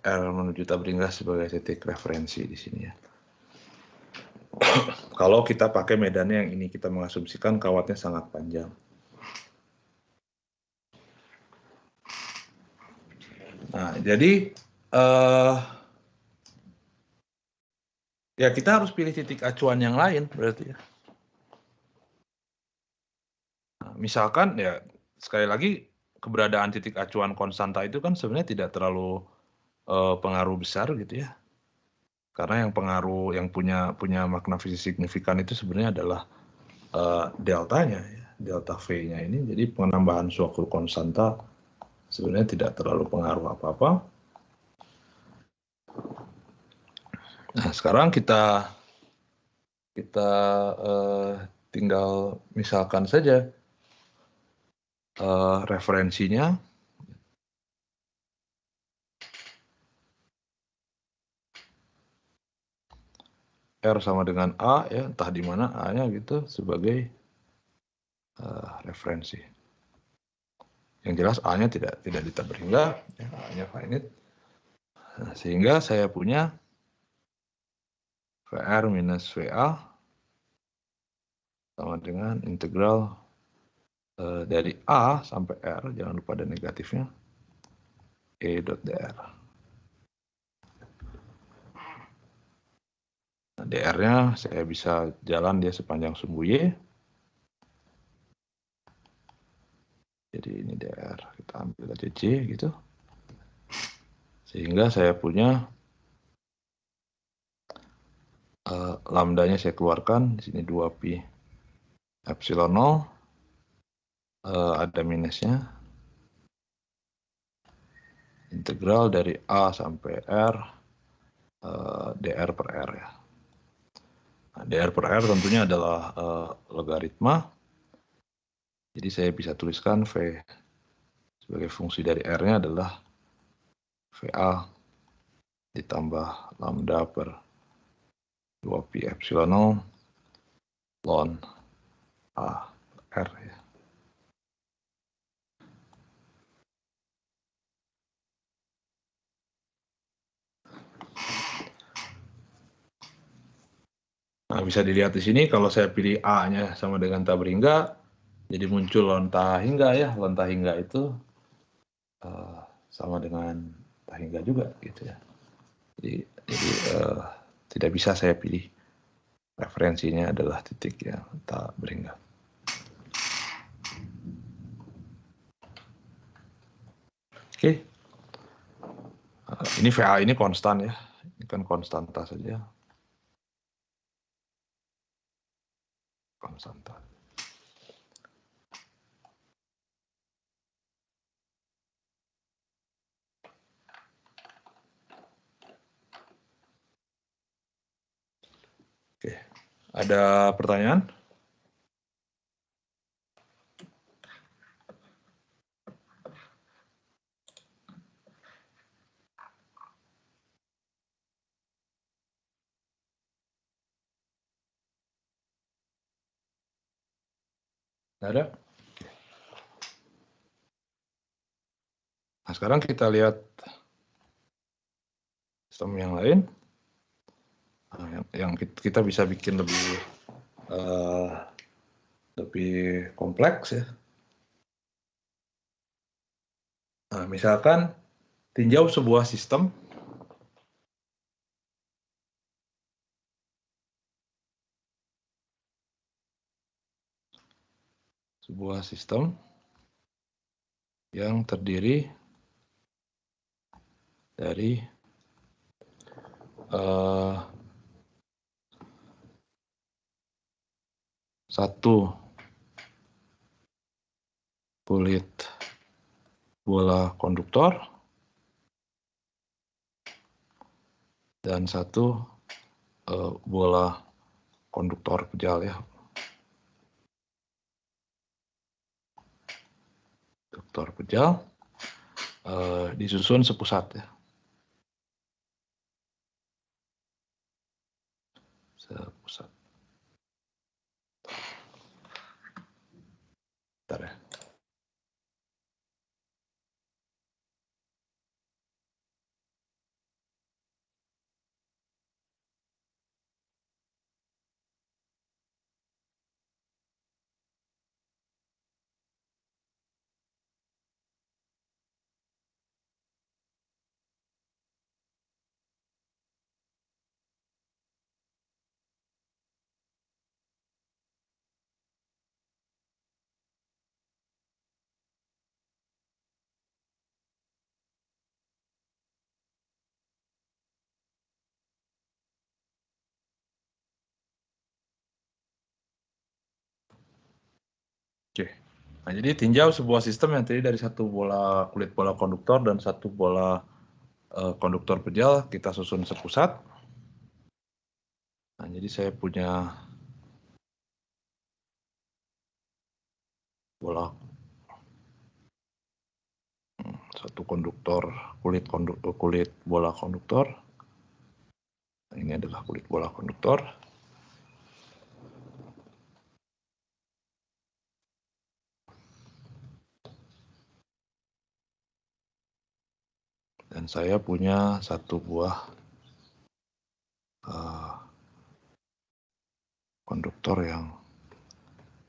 R menuju tabur hingga sebagai titik referensi di sini ya. Kalau kita pakai medannya yang ini, kita mengasumsikan kawatnya sangat panjang. Nah, jadi ya kita harus pilih titik acuan yang lain berarti ya. Nah, misalkan ya sekali lagi keberadaan titik acuan konstanta itu kan sebenarnya tidak terlalu pengaruh besar gitu ya. Karena yang pengaruh yang punya makna fisik signifikan itu sebenarnya adalah deltanya ya, delta V-nya ini. Jadi penambahan suatu konstanta sebenarnya tidak terlalu pengaruh apa-apa. Nah, sekarang kita tinggal misalkan saja referensinya R sama dengan A ya, entah di mana A-nya gitu sebagai referensi. Yang jelas A-nya tidak ditabur hingga, ya, A-nya finite. Nah, sehingga saya punya VR minus VA sama dengan integral dari A sampai R, jangan lupa ada negatifnya, E dot dr. Nah, dr-nya saya bisa jalan dia sepanjang sumbu Y. Jadi ini dr, kita ambil aja J gitu. Sehingga saya punya lambdanya saya keluarkan, di sini 2pi epsilon 0, ada minusnya, integral dari A sampai R, dr per R ya. Nah, dr per R tentunya adalah logaritma, jadi saya bisa tuliskan V sebagai fungsi dari R-nya adalah VA ditambah lambda per 2pi epsilon 0 ln A R ya. Nah, bisa dilihat di sini kalau saya pilih A-nya sama dengan tabur hingga, jadi muncul lonta hingga ya. Lonta hingga itu sama dengan tahingga juga gitu ya. Jadi tidak bisa saya pilih referensinya adalah titik yang tak berhingga. Oke, ini VA ini konstan ya, ini kan konstanta saja, konstanta. Oke, ada pertanyaan? Nggak ada? Nah, sekarang kita lihat sistem yang lain. yang kita bisa bikin lebih kompleks ya. Nah, misalkan tinjau sebuah sistem yang terdiri dari satu kulit bola konduktor dan satu bola konduktor pejal ya. Konduktor pejal disusun sepusat ya. Sepusat. Bentar ya. Oke. Nah, jadi tinjau sebuah sistem yang terdiri dari satu kulit bola konduktor dan satu bola konduktor pejal, kita susun sepusat. Nah, jadi saya punya satu kulit bola konduktor. Nah, ini adalah kulit bola konduktor. Dan saya punya satu buah konduktor yang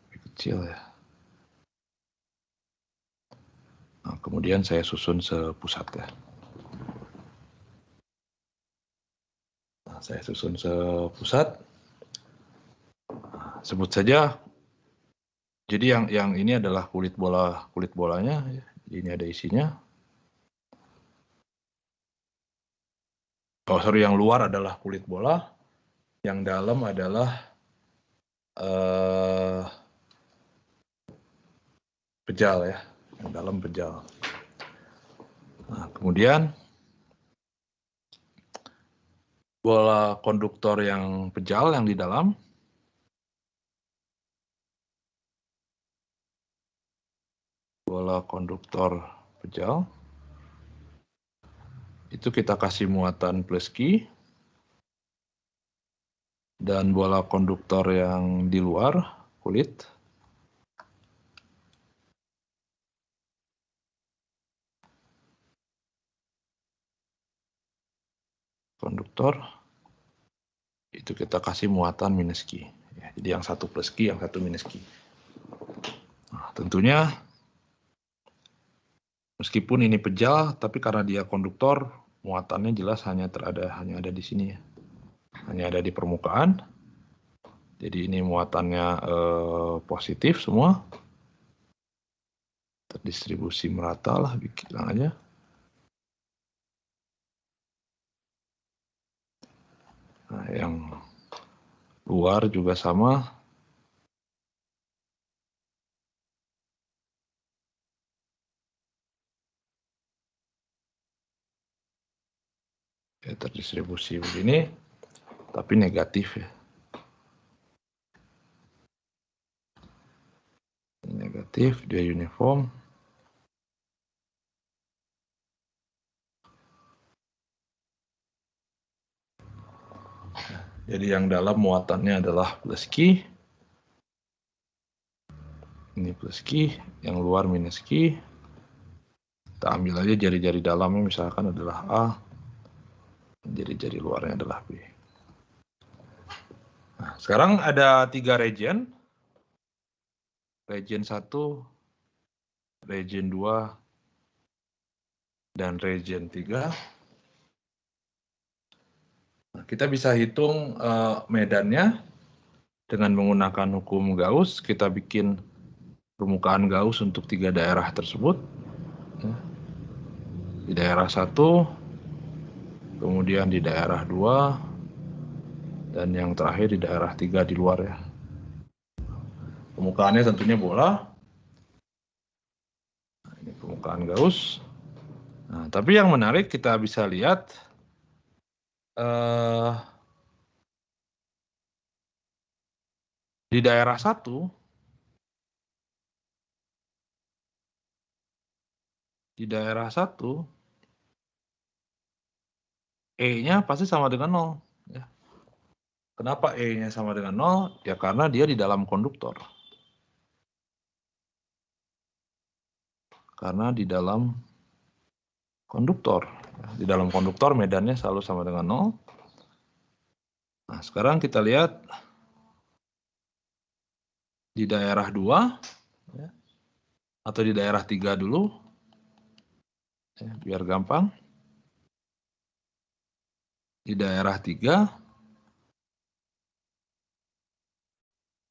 lebih kecil ya. Nah, kemudian saya susun sepusat ya. Nah, saya susun sepusat. Nah, sebut saja. Jadi yang ini adalah kulit bolanya. Ya. Ini ada isinya. Oh sorry, yang luar adalah kulit bola. Yang dalam adalah pejal ya. Yang dalam pejal. Nah, kemudian bola konduktor yang pejal yang di dalam. Bola konduktor pejal. Itu kita kasih muatan plus Q. Dan bola konduktor yang di luar kulit. Konduktor. Itu kita kasih muatan minus Q. Ya, jadi yang satu plus Q, yang satu minus Q. Nah, tentunya meskipun ini pejal, tapi karena dia konduktor, muatannya jelas hanya ada di sini ya. Hanya ada di permukaan. Jadi ini muatannya positif semua. Terdistribusi merata lah, bilang aja. Nah, yang luar juga sama. Ya, terdistribusi begini, tapi negatif ya. Negatif, dia uniform. Jadi yang dalam muatannya adalah plus Q. Ini plus Q, yang luar minus Q. Kita ambil aja jari-jari dalamnya misalkan adalah A. Jari-jari luarnya adalah B. Nah, sekarang ada 3 region. Region 1, region 2, dan region 3. Nah, kita bisa hitung medannya dengan menggunakan hukum Gauss. Kita bikin permukaan Gauss untuk 3 daerah tersebut. Di daerah 1, kemudian di daerah 2, dan yang terakhir di daerah 3 di luar ya. Permukaannya tentunya bola. Nah, ini permukaan Gauss. Nah, tapi yang menarik kita bisa lihat di daerah 1, E-nya pasti sama dengan 0. Ya. Kenapa E-nya sama dengan 0? Ya karena dia di dalam konduktor. Karena di dalam konduktor. Di dalam konduktor medannya selalu sama dengan 0. Nah, sekarang kita lihat di daerah 2, ya, atau di daerah 3 dulu, ya, biar gampang. Di daerah 3,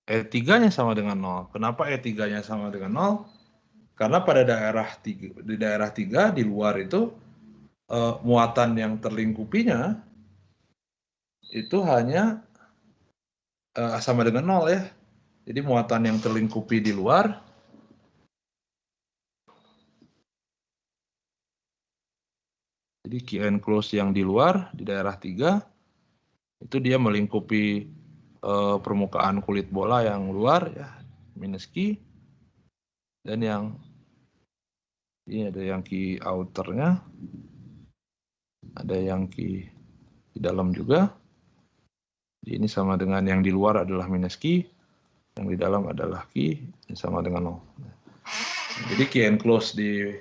E3-nya sama dengan 0. Kenapa E3-nya sama dengan 0? Karena pada di daerah 3 di luar itu muatan yang terlingkupinya itu hanya sama dengan 0 ya. Jadi muatan yang terlingkupi di luar jadi key enclosed yang di luar di daerah 3 itu dia melingkupi permukaan kulit bola yang luar ya, minus key, dan yang ini ada yang key outernya, ada yang key di dalam juga. Jadi ini sama dengan yang di luar adalah minus key, yang di dalam adalah key, ini sama dengan 0. Jadi key enclosed di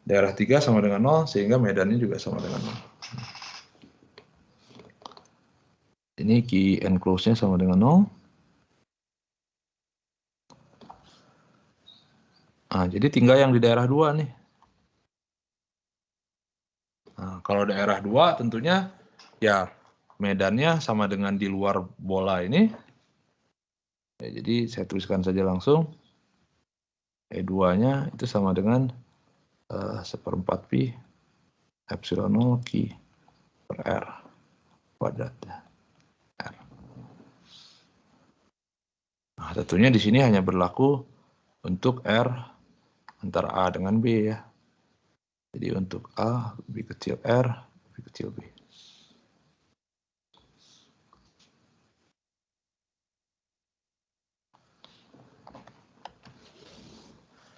daerah 3 sama dengan 0, sehingga medannya juga sama dengan 0. Ini key enclosed-nya sama dengan 0. Nah, jadi tinggal yang di daerah 2 nih. Nah, kalau daerah 2 tentunya ya medannya sama dengan di luar bola ini. Ya, jadi saya tuliskan saja langsung. E2-nya itu sama dengan 1/4 pi epsilon 0 Q per R kuadrat. R. Nah, tentunya di sini hanya berlaku untuk R antara A dengan B ya. Jadi untuk A lebih kecil R, lebih kecil B.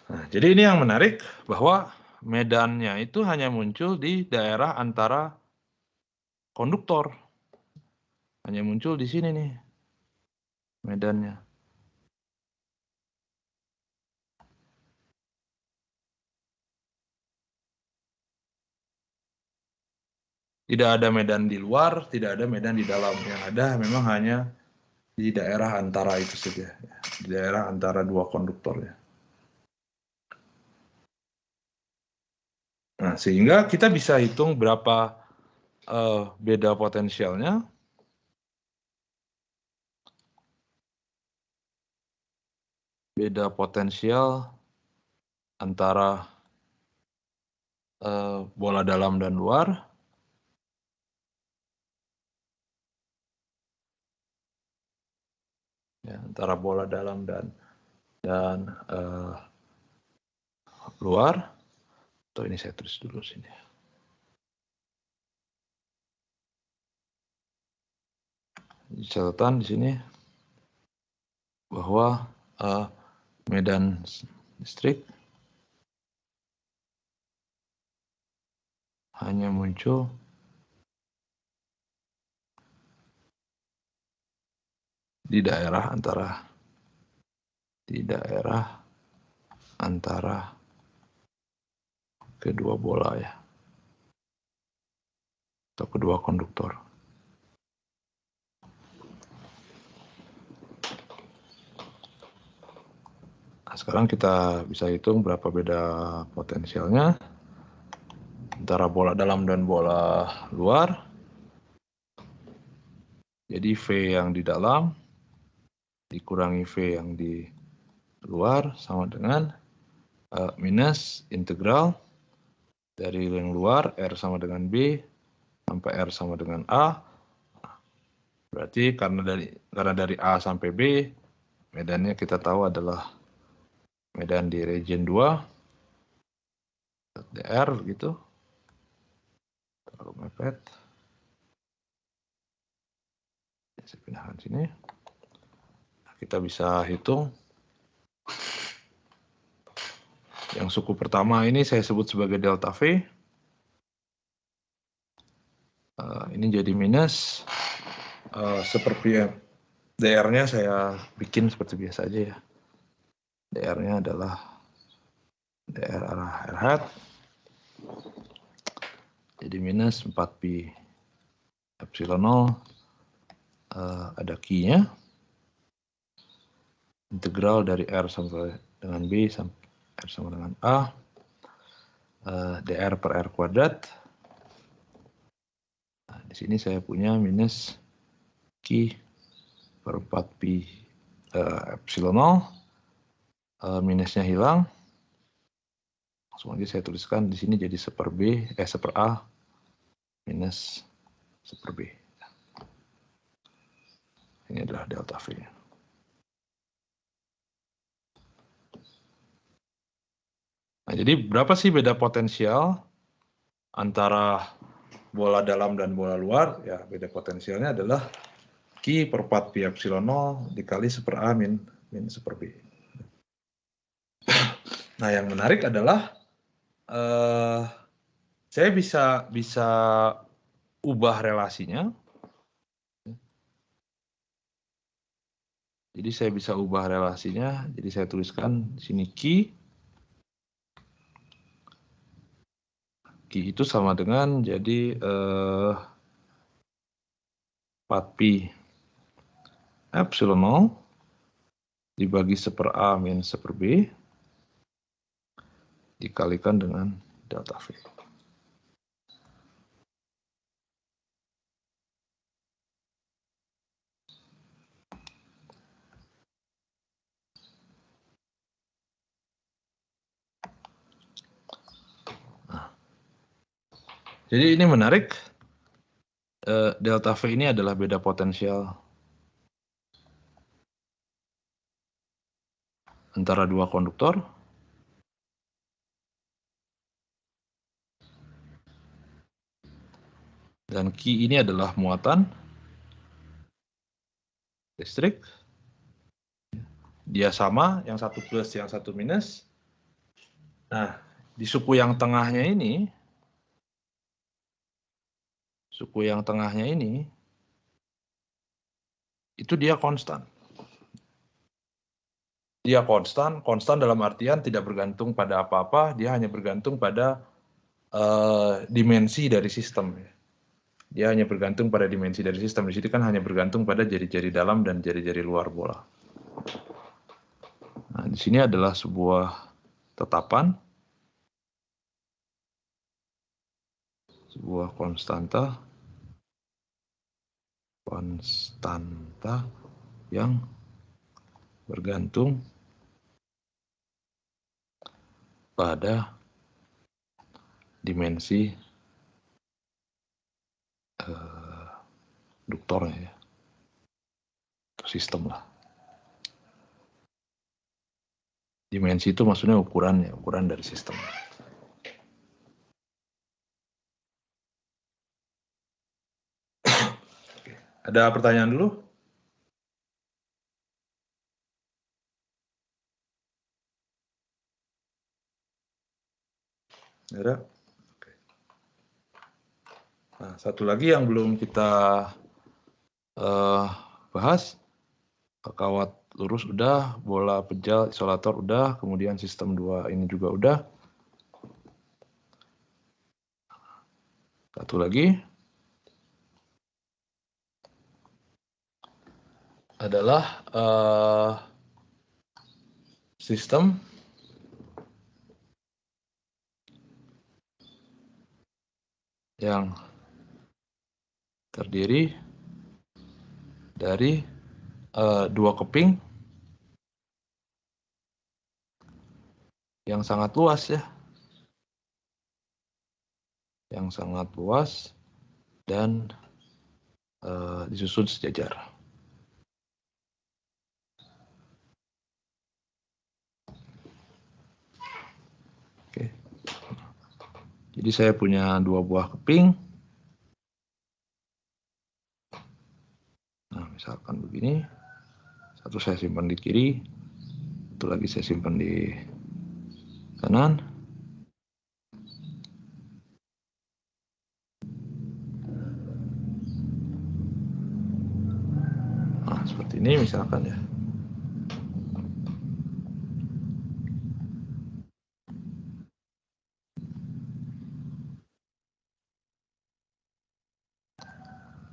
Nah, jadi ini yang menarik bahwa medannya itu hanya muncul di daerah antara konduktor. Hanya muncul di sini nih medannya. Tidak ada medan di luar, tidak ada medan di dalam. Yang ada memang hanya di daerah antara itu saja. Di daerah antara dua konduktor ya. Nah, sehingga kita bisa hitung berapa beda potensialnya. Beda potensial antara bola dalam dan luar. Ya, antara bola dalam dan luar. Atau ini saya tulis dulu sini. Catatan di sini bahwa medan listrik hanya muncul di daerah antara kedua bola ya, atau kedua konduktor. Nah, sekarang kita bisa hitung berapa beda potensialnya antara bola dalam dan bola luar. Jadi V yang di dalam dikurangi V yang di luar sama dengan minus integral dari yang luar R sama dengan B sampai R sama dengan A. Berarti karena dari A sampai B medannya kita tahu adalah medan di region 2 dr gitu. Taruh mepet. Saya pindahkan sini. Kita bisa hitung. Yang suku pertama ini saya sebut sebagai delta V. Ini jadi minus seperti DR-nya saya bikin seperti biasa aja ya. DR-nya adalah DR arah R hat. Jadi minus 4pi epsilon 0 ada Q-nya. Integral dari R sampai dengan B sampai R sama dengan A. DR per R kuadrat. Nah, di sini saya punya minus Q per 4pi epsilon 0. Minusnya hilang. Langsung aja saya tuliskan di sini jadi seper A minus seper B. Ini adalah delta V. Nah, jadi berapa sih beda potensial antara bola dalam dan bola luar? Ya, beda potensialnya adalah Q per 4pi epsilon 0 dikali seper A min seper B. Nah, yang menarik adalah saya bisa ubah relasinya. Jadi saya bisa ubah relasinya. Jadi saya tuliskan di sini Q itu sama dengan jadi 4pi epsilon 0 dibagi seper A min seper B dikalikan dengan delta V. Nah, jadi ini menarik. Delta V ini adalah beda potensial antara dua konduktor. Dan Q ini adalah muatan listrik. Dia sama, yang satu plus, yang satu minus. Nah, di suku yang tengahnya ini, itu dia konstan. Dia konstan dalam artian tidak bergantung pada apa-apa, dia hanya bergantung pada dimensi dari sistem. Dia hanya bergantung pada dimensi dari sistem. Di sini kan hanya bergantung pada jari-jari dalam dan jari-jari luar bola. Nah, di sini adalah sebuah tetapan, sebuah konstanta yang bergantung pada dimensi duktornya ya, atau sistem lah. Dimensi itu maksudnya ukuran dari sistem. Oke. Ada pertanyaan dulu? Ada? Oke. Nah, satu lagi yang belum kita bahas, kawat lurus udah, bola pejal, isolator udah, kemudian sistem 2 ini juga udah. Satu lagi adalah sistem yang terdiri dari dua keping yang sangat luas ya, yang sangat luas dan disusun sejajar. Oke. Jadi saya punya dua buah keping. Nah, misalkan begini, satu saya simpan di kiri, satu lagi saya simpan di kanan. Nah, seperti ini misalkan ya.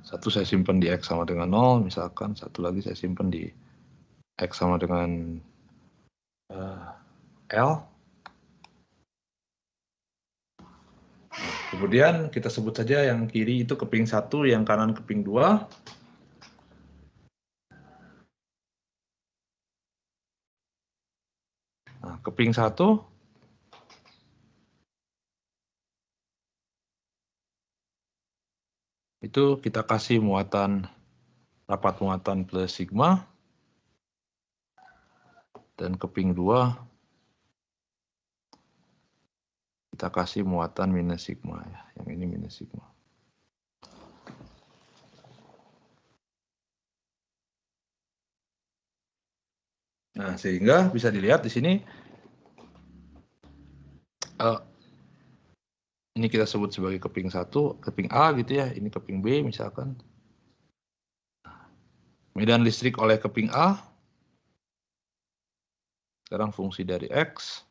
Satu saya simpan di X sama dengan 0, misalkan satu lagi saya simpan di X sama dengan L. Kemudian kita sebut saja yang kiri itu keping 1, yang kanan keping 2. Nah, keping 1 itu kita kasih muatan, rapat muatan plus sigma. Dan keping 2 kita kasih muatan minus sigma ya, yang ini minus sigma. Nah, sehingga bisa dilihat di sini ini kita sebut sebagai keping 1, keping A gitu ya, ini keping B misalkan. Medan listrik oleh keping A sekarang fungsi dari X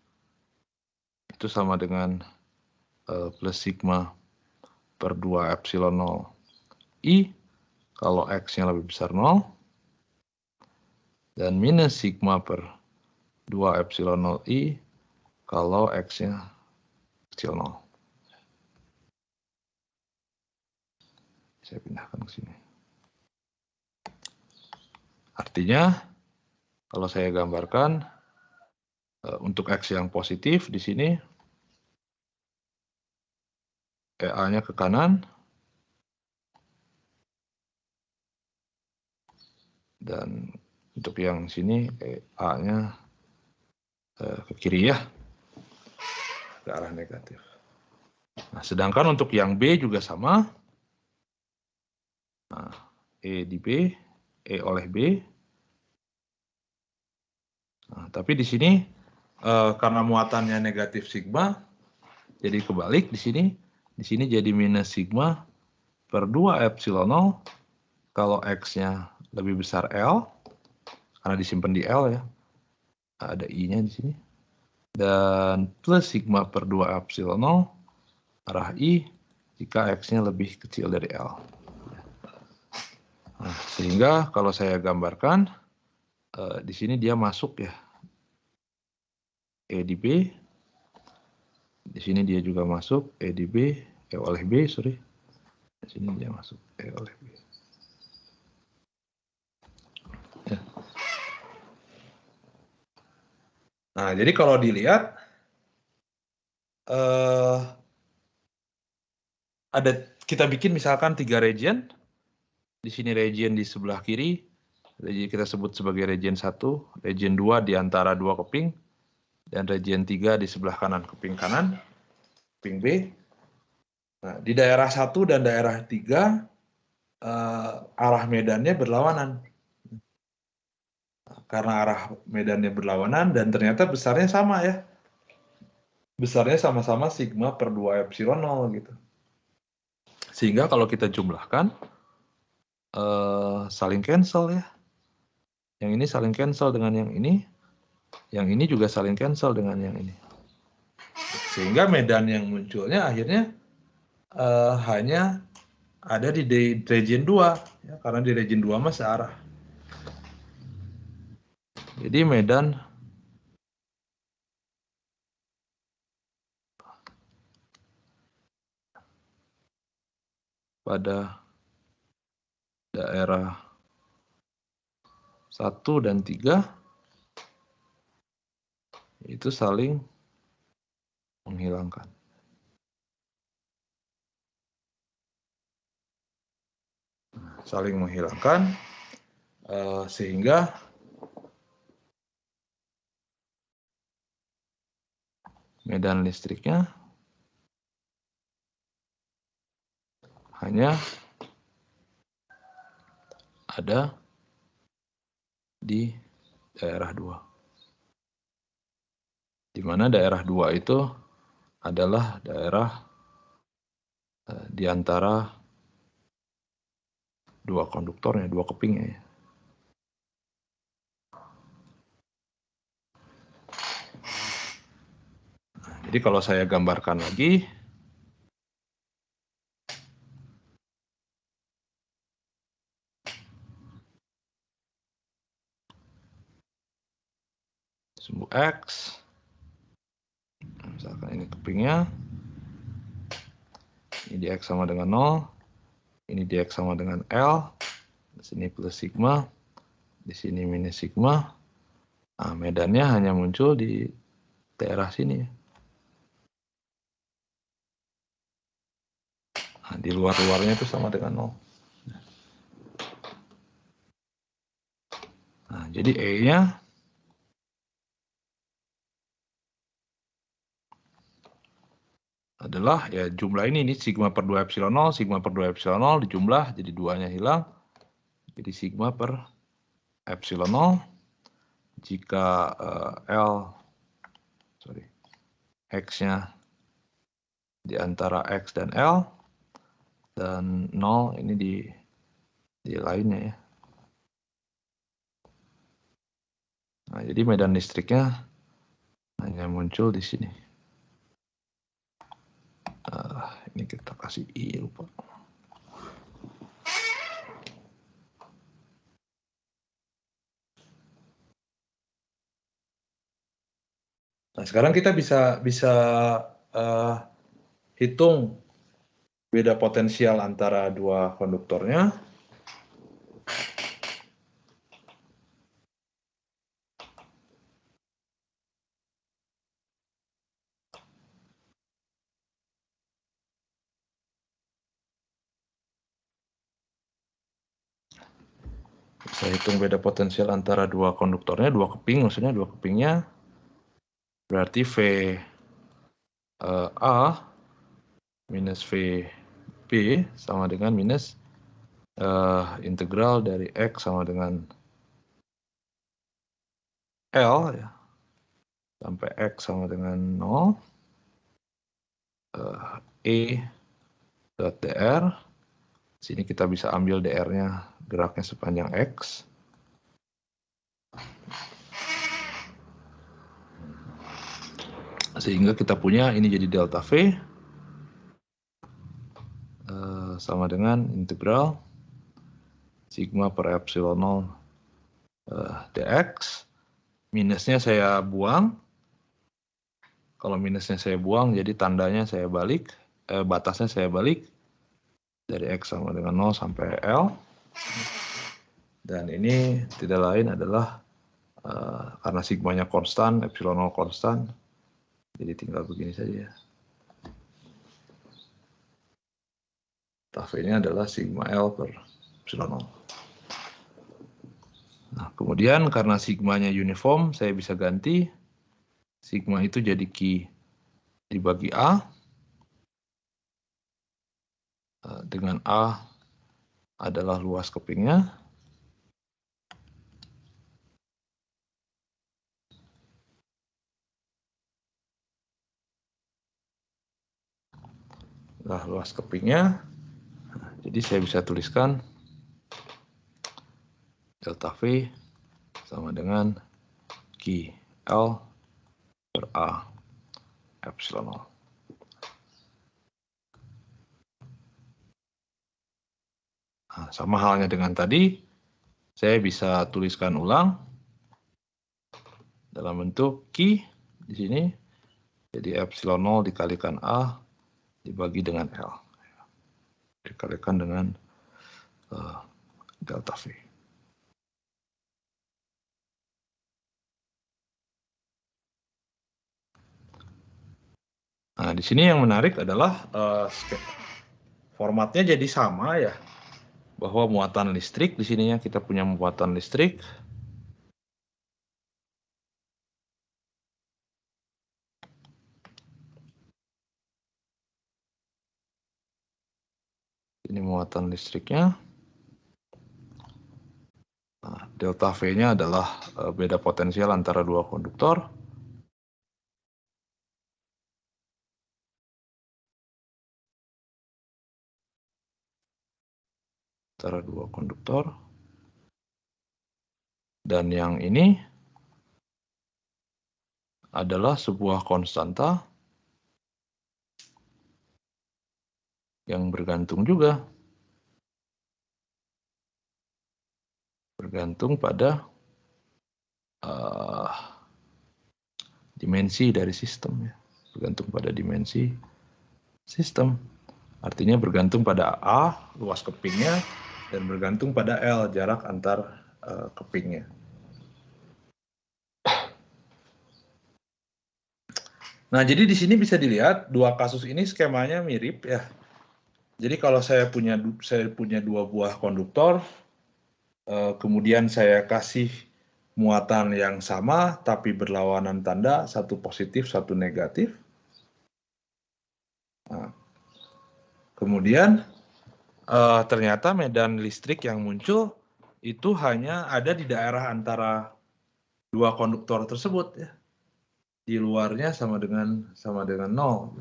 itu sama dengan plus sigma per 2 epsilon 0 I kalau X-nya lebih besar 0 dan minus sigma per 2 epsilon 0 I kalau X-nya kecil 0. Saya pindahkan ke sini. Artinya kalau saya gambarkan untuk X yang positif di sini EA-nya ke kanan dan untuk yang sini EA-nya ke kiri ya, ke arah negatif. Nah, sedangkan untuk yang B juga sama. Nah, E di B, E oleh B. Nah, tapi di sini karena muatannya negatif sigma, jadi kebalik di sini. Di sini jadi minus sigma per 2 epsilon 0 kalau X-nya lebih besar L, karena disimpan di L ya. Ada I-nya di sini. Dan plus sigma per 2 epsilon 0 arah I jika X-nya lebih kecil dari L. Nah, sehingga kalau saya gambarkan, di sini dia masuk ya, E di B. Di sini dia juga masuk E di B, E oleh B, sorry. Di sini dia masuk E oleh B. Ya. Nah, jadi kalau dilihat, kita bikin misalkan 3 region. Di sini region di sebelah kiri, region kita sebut sebagai region 1, region 2 di antara 2 keping, dan region 3 di sebelah kanan keping kanan, keping B. Nah, di daerah 1 dan daerah 3, arah medannya berlawanan. Karena arah medannya berlawanan dan ternyata besarnya sama ya. Besarnya sama-sama sigma per 2 epsilon 0 gitu. Sehingga kalau kita jumlahkan, saling cancel ya. Yang ini saling cancel dengan yang ini juga saling cancel dengan yang ini. Sehingga medan yang munculnya akhirnya hanya ada di region 2, ya, karena di region 2 mah searah. Jadi medan pada daerah 1 dan 3 itu saling menghilangkan. Saling menghilangkan sehingga medan listriknya hanya ada di daerah 2. Di mana daerah 2 itu adalah daerah di antara dua konduktornya, dua kepingnya. Jadi kalau saya gambarkan lagi, sumbu X, misalkan ini kepingnya, ini di X sama dengan 0, ini di X sama dengan L, di sini plus sigma, di sini minus sigma. Nah, medannya hanya muncul di daerah sini. Nah, di luar-luarnya itu sama dengan 0. Nah, jadi E-nya adalah ya jumlah ini sigma per 2 epsilon 0, sigma per 2 epsilon 0 dijumlah jadi 2-nya hilang. Jadi sigma per epsilon 0 jika X-nya di antara X dan L dan 0 ini di lainnya ya. Nah, jadi medan listriknya hanya muncul di sini. Ini kita kasih I, lupa. Nah, sekarang kita bisa hitung beda potensial antara dua konduktornya. Saya hitung beda potensial antara dua konduktornya, dua keping, maksudnya dua kepingnya. Berarti V A minus V B sama dengan minus integral dari X sama dengan L ya, sampai X sama dengan 0, E dot dr. Sini kita bisa ambil dr-nya geraknya sepanjang X. Sehingga kita punya ini jadi delta V sama dengan integral sigma per epsilon 0 dx. Minusnya saya buang. Kalau minusnya saya buang, jadi tandanya saya balik, batasnya saya balik dari X sama dengan 0 sampai L. Dan ini tidak lain adalah karena sigmanya konstan, epsilon 0 konstan, jadi tinggal begini saja. Delta V-nya adalah sigma L per epsilon 0. Nah, kemudian karena sigmanya uniform, saya bisa ganti sigma itu jadi Q dibagi A, dengan A adalah luas kepingnya, luas kepingnya. Jadi saya bisa tuliskan delta V sama dengan Q L per A epsilon 0. Nah, sama halnya dengan tadi, saya bisa tuliskan ulang dalam bentuk Q di sini, jadi epsilon 0 dikalikan A dibagi dengan L. dikalikan dengan delta V. Nah, di sini yang menarik adalah formatnya jadi sama ya, bahwa muatan listrik di sininya kita punya muatan listrik ini muatan listriknya. Nah, delta V-nya adalah beda potensial antara dua konduktor. Antara dua konduktor. Dan yang ini adalah sebuah konstanta yang bergantung juga. Bergantung pada dimensi dari sistem ya. Bergantung pada dimensi sistem. Artinya bergantung pada A, luas kepingnya, dan bergantung pada L, jarak antar kepingnya. Nah, jadi di sini bisa dilihat dua kasus ini skemanya mirip ya. Jadi kalau saya punya dua buah konduktor, kemudian saya kasih muatan yang sama tapi berlawanan tanda, satu positif, satu negatif. Nah, kemudian ternyata medan listrik yang muncul itu hanya ada di daerah antara dua konduktor tersebut ya. Di luarnya sama dengan 0.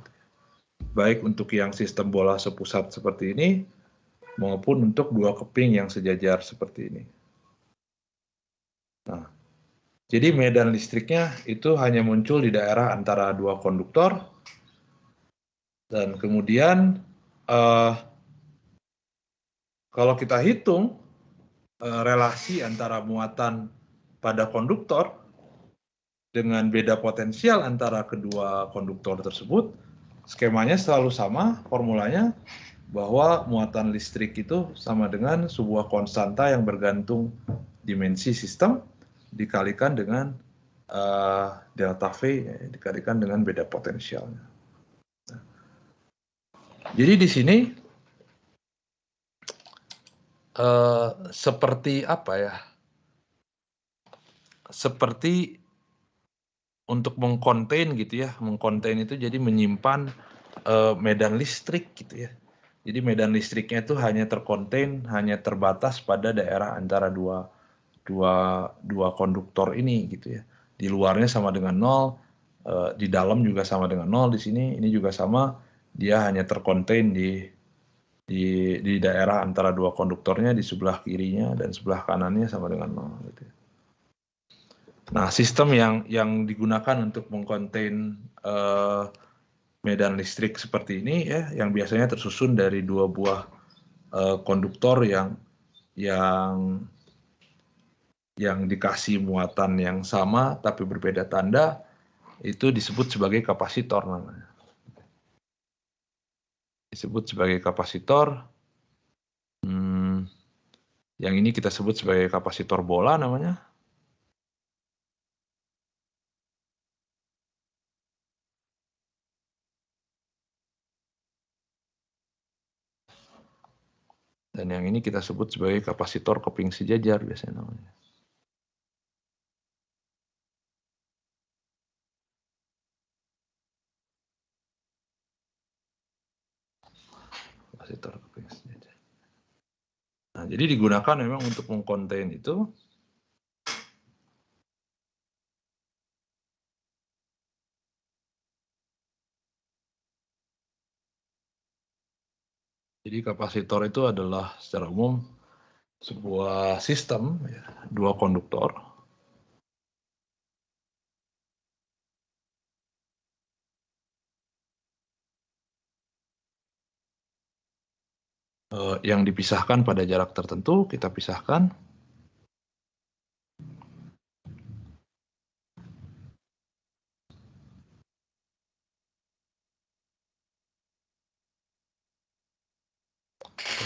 Baik untuk yang sistem bola sepusat seperti ini maupun untuk dua keping yang sejajar seperti ini. Nah, jadi medan listriknya itu hanya muncul di daerah antara dua konduktor dan kemudian kalau kita hitung relasi antara muatan pada konduktor dengan beda potensial antara kedua konduktor tersebut, skemanya selalu sama, formulanya bahwa muatan listrik itu sama dengan sebuah konstanta yang bergantung dimensi sistem dikalikan dengan delta V, dikalikan dengan beda potensialnya. Jadi di sini seperti apa ya? Seperti untuk mengkontain gitu ya, mengkontain itu jadi menyimpan medan listrik gitu ya. Jadi medan listriknya itu hanya terkontain, hanya terbatas pada daerah antara dua konduktor ini gitu ya. Di luarnya sama dengan 0, di dalam juga sama dengan 0 di sini, ini juga sama, dia hanya terkontain di daerah antara dua konduktornya, di sebelah kirinya dan sebelah kanannya sama dengan 0 gitu ya. Nah, sistem yang digunakan untuk mengkontain medan listrik seperti ini ya, yang biasanya tersusun dari dua buah konduktor yang dikasih muatan yang sama tapi berbeda tanda, itu disebut sebagai kapasitor namanya. Disebut sebagai kapasitor. Yang ini kita sebut sebagai kapasitor bola namanya. Dan yang ini kita sebut sebagai kapasitor keping sejajar biasanya namanya. Kapasitor keping sejajar. Nah, jadi digunakan memang untuk mengkontain itu. Jadi kapasitor itu adalah secara umum sebuah sistem ya, dua konduktor yang dipisahkan pada jarak tertentu, kita pisahkan.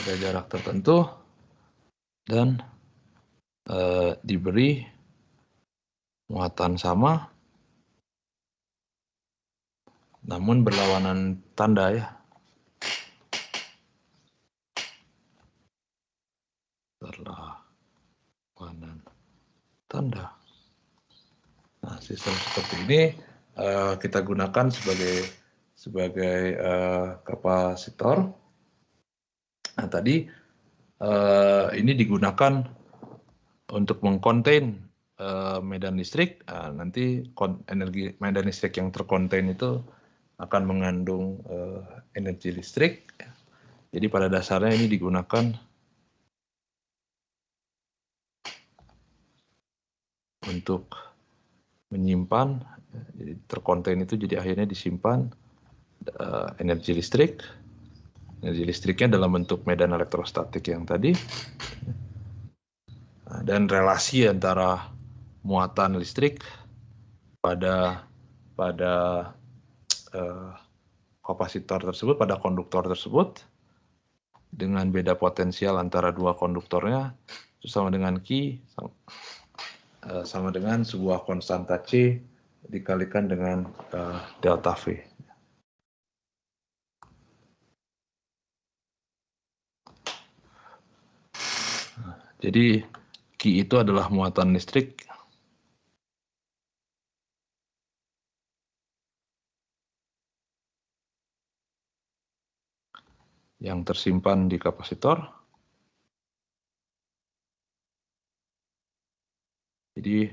pada jarak tertentu dan diberi muatan sama namun berlawanan tanda ya. Berlawanan tanda. Nah, sistem seperti ini kita gunakan sebagai kapasitor. Nah, tadi ini digunakan untuk mengkonten medan listrik. Nanti energi medan listrik yang terkonten itu akan mengandung energi listrik. Jadi pada dasarnya ini digunakan untuk menyimpan, jadi terkonten itu jadi akhirnya disimpan energi listrik. Energi listriknya dalam bentuk medan elektrostatik yang tadi. Dan relasi antara muatan listrik pada kapasitor tersebut, pada konduktor tersebut, dengan beda potensial antara dua konduktornya, itu sama dengan Q, sama dengan sebuah konstanta C dikalikan dengan delta V. Jadi Q itu adalah muatan listrik yang tersimpan di kapasitor. Jadi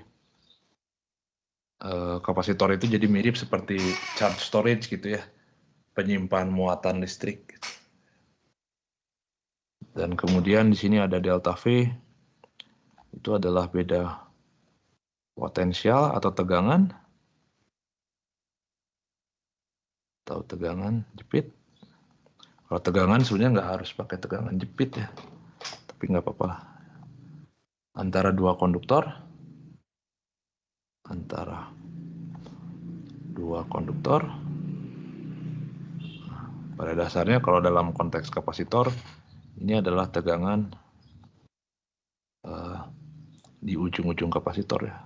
kapasitor itu jadi mirip seperti charge storage gitu ya, penyimpan muatan listrik. Dan kemudian di sini ada delta V, itu adalah beda potensial atau tegangan jepit. Kalau tegangan sebenarnya nggak harus pakai tegangan jepit ya, tapi nggak apa-apa. Antara dua konduktor, pada dasarnya kalau dalam konteks kapasitor, ini adalah tegangan di ujung-ujung kapasitor ya.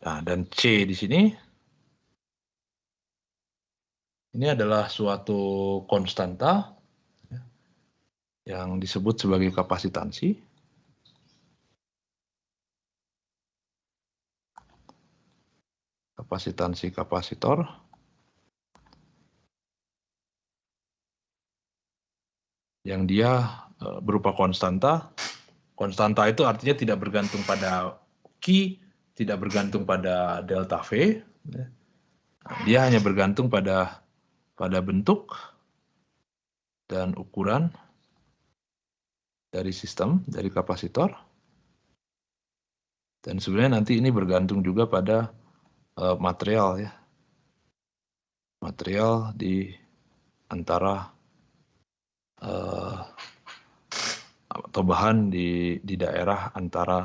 Nah, dan C di sini, ini adalah suatu konstanta yang disebut sebagai kapasitansi. Kapasitansi kapasitor. Yang dia berupa konstanta. Konstanta itu artinya tidak bergantung pada Q, tidak bergantung pada delta V. Dia hanya bergantung pada bentuk dan ukuran dari sistem, dari kapasitor. Dan sebenarnya nanti ini bergantung juga pada material ya. Material di antara atau bahan di daerah antara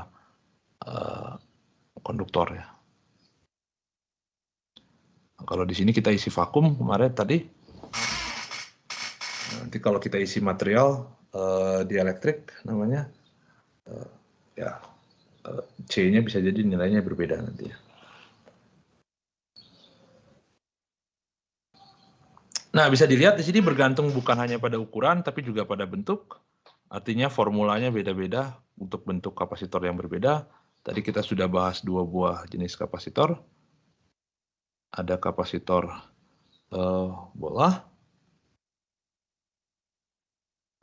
konduktor ya. Kalau di sini kita isi vakum kemarin tadi. Nanti kalau kita isi material dielektrik namanya, ya C-nya bisa jadi nilainya berbeda nanti ya. Nah, bisa dilihat di sini bergantung bukan hanya pada ukuran, tapi juga pada bentuk. Artinya formulanya beda-beda untuk bentuk kapasitor yang berbeda. Tadi kita sudah bahas dua buah jenis kapasitor. Ada kapasitor bola.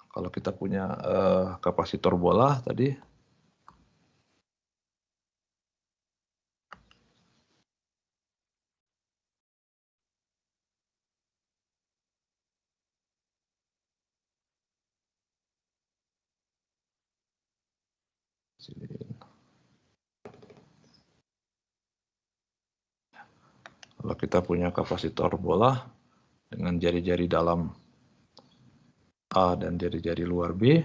Kalau kita punya kapasitor bola tadi, kalau kita punya kapasitor bola dengan jari-jari dalam A dan jari-jari luar B,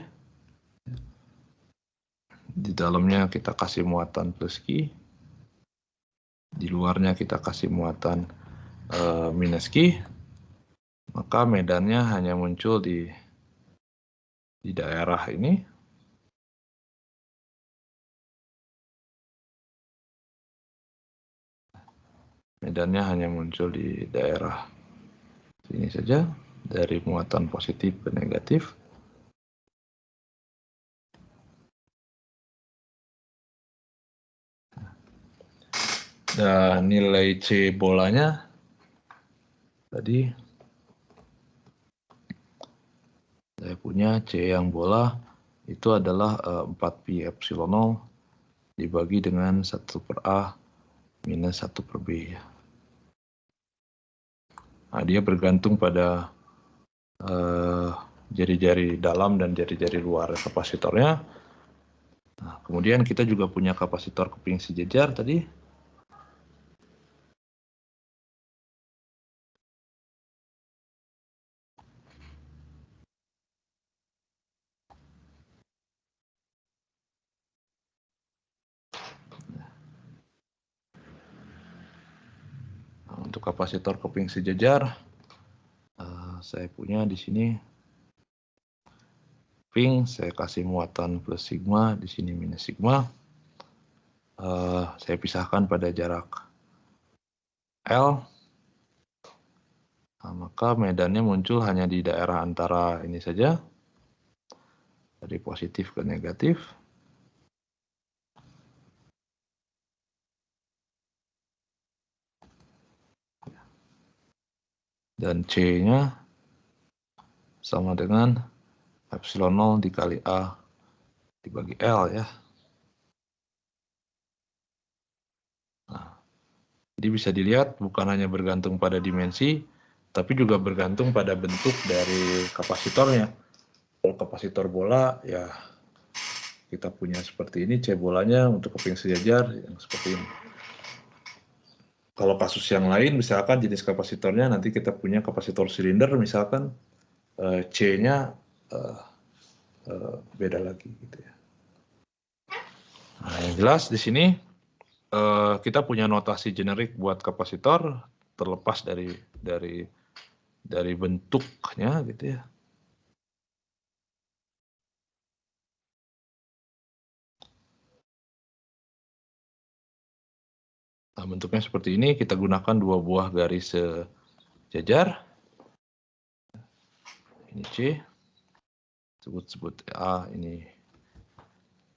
di dalamnya kita kasih muatan plus Q, di luarnya kita kasih muatan minus Q, maka medannya hanya muncul di daerah ini. Medannya hanya muncul di daerah sini saja, dari muatan positif ke negatif. Dan nilai C bolanya tadi saya punya C yang bola itu adalah 4pi epsilon 0 dibagi dengan 1/A minus 1/B. Nah, dia bergantung pada jari-jari dalam dan jari-jari luar kapasitornya. Nah, kemudian kita juga punya kapasitor keping sejajar tadi. Nah, untuk kapasitor keping sejajar, saya punya di sini keping, saya kasih muatan plus sigma, di sini minus sigma. Saya pisahkan pada jarak L. Nah, maka medannya muncul hanya di daerah antara ini saja, dari positif ke negatif. Dan C-nya sama dengan epsilon 0 dikali A dibagi L ya. Nah, jadi bisa dilihat bukan hanya bergantung pada dimensi, tapi juga bergantung pada bentuk dari kapasitornya. Kalau kapasitor bola ya kita punya seperti ini, C bolanya untuk keping sejajar yang seperti ini. Kalau kasus yang lain, misalkan jenis kapasitornya nanti kita punya kapasitor silinder, misalkan C-nya beda lagi gitu ya. Nah, yang jelas di sini kita punya notasi generik buat kapasitor terlepas dari bentuknya gitu ya. Nah, bentuknya seperti ini, kita gunakan dua buah garis sejajar. Ini C, sebut A, ini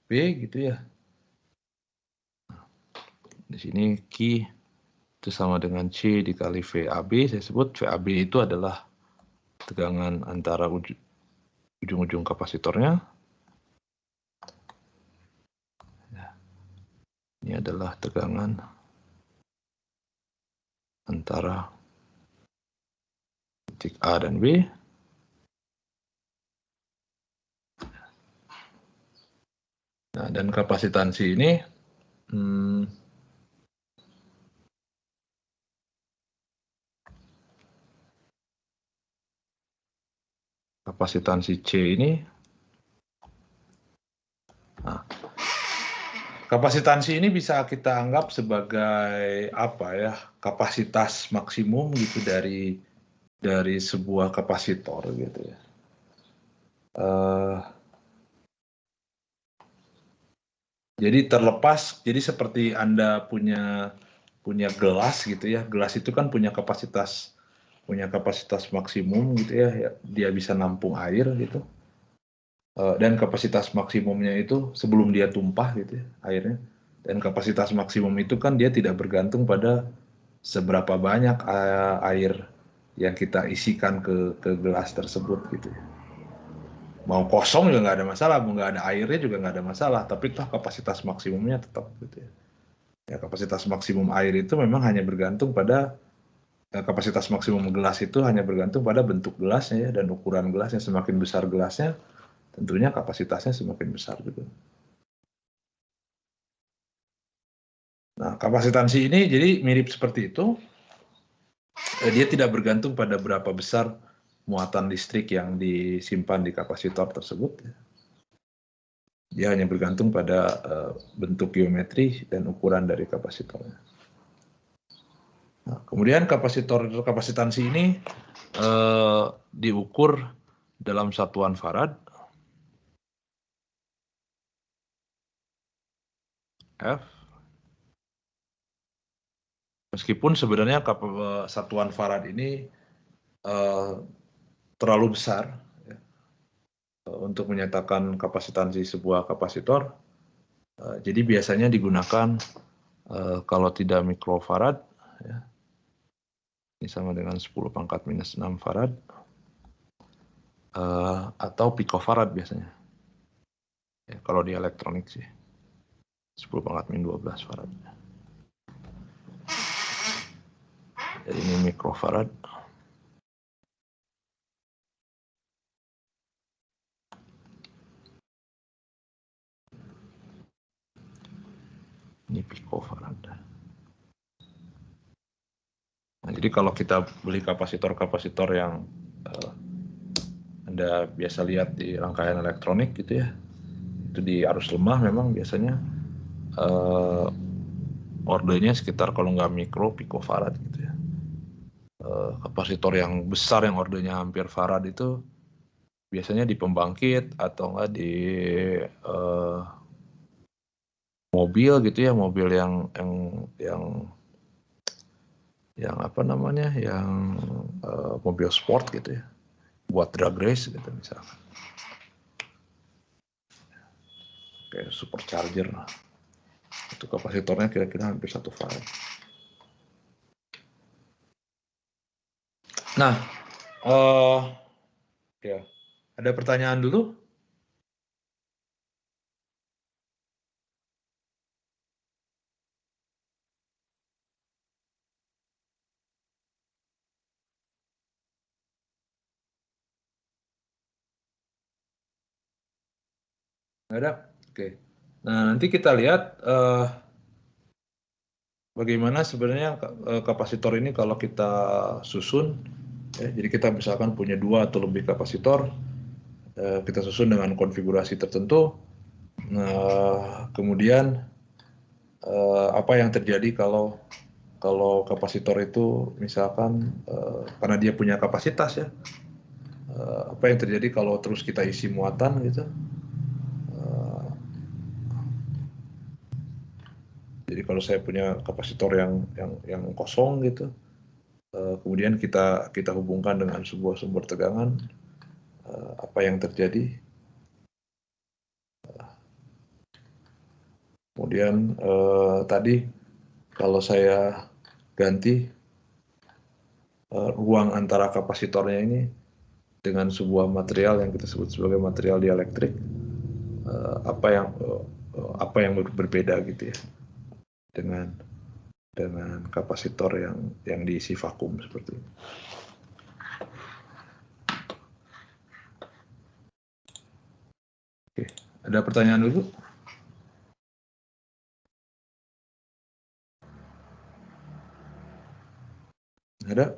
B gitu ya. Nah, di sini Q itu sama dengan C dikali VAB, saya sebut VAB itu adalah tegangan antara ujung-ujung kapasitornya. Ini adalah tegangan antara titik A dan B. Nah, dan kapasitansi ini kapasitansi C ini. Nah, kapasitansi ini bisa kita anggap sebagai apa ya? Kapasitas maksimum gitu dari sebuah kapasitor gitu ya. Jadi terlepas, jadi seperti Anda punya gelas gitu ya. Gelas itu kan punya kapasitas maksimum gitu ya. Dia bisa nampung air gitu. Dan kapasitas maksimumnya itu sebelum dia tumpah gitu ya airnya. Dan kapasitas maksimum itu kan dia tidak bergantung pada seberapa banyak air yang kita isikan ke gelas tersebut gitu ya. Mau kosong juga nggak ada masalah, mau nggak ada airnya juga nggak ada masalah, tapi toh kapasitas maksimumnya tetap gitu ya. Ya, kapasitas maksimum air itu memang hanya bergantung pada kapasitas maksimum gelas itu hanya bergantung pada bentuk gelasnya ya, dan ukuran gelasnya. Semakin besar gelasnya, tentunya kapasitasnya semakin besar juga. Nah, kapasitansi ini jadi mirip seperti itu. Dia tidak bergantung pada berapa besar muatan listrik yang disimpan di kapasitor tersebut. Dia hanya bergantung pada bentuk geometri dan ukuran dari kapasitornya. Nah, kemudian kapasitansi ini diukur dalam satuan farad, F. Meskipun sebenarnya satuan farad ini terlalu besar ya, untuk menyatakan kapasitansi sebuah kapasitor. Jadi biasanya digunakan kalau tidak mikrofarad, ya, ini sama dengan 10⁻⁻6 farad, atau picofarad biasanya. Ya, kalau di elektronik sih 10⁻⁻12 farad. Jadi ini mikrofarad. Ini picofarad. Nah, jadi kalau kita beli kapasitor-kapasitor yang Anda biasa lihat di rangkaian elektronik gitu ya, itu di arus lemah memang biasanya ordernya sekitar kalau nggak mikro picofarad gitu ya. Kapasitor yang besar yang ordernya hampir farad itu biasanya di pembangkit atau enggak di mobil gitu ya, mobil yang apa namanya, yang mobil sport gitu ya, buat drag race gitu misalkan, kayak supercharger, itu kapasitornya kira-kira hampir 1 farad. Nah, ya, ada pertanyaan dulu? Nggak ada? Oke. Nah, nanti kita lihat bagaimana sebenarnya kapasitor ini kalau kita susun. Ya, jadi kita misalkan punya 2 atau lebih kapasitor, kita susun dengan konfigurasi tertentu. Nah, kemudian apa yang terjadi kalau kapasitor itu misalkan karena dia punya kapasitas ya, apa yang terjadi kalau terus kita isi muatan gitu. Jadi kalau saya punya kapasitor yang kosong gitu, kemudian kita hubungkan dengan sebuah sumber tegangan, apa yang terjadi? Kemudian tadi kalau saya ganti ruang antara kapasitornya ini dengan sebuah material yang kita sebut sebagai material dielektrik, apa yang berbeda gitu ya dengan kapasitor yang diisi vakum seperti ini. Oke, ada pertanyaan dulu? Ada?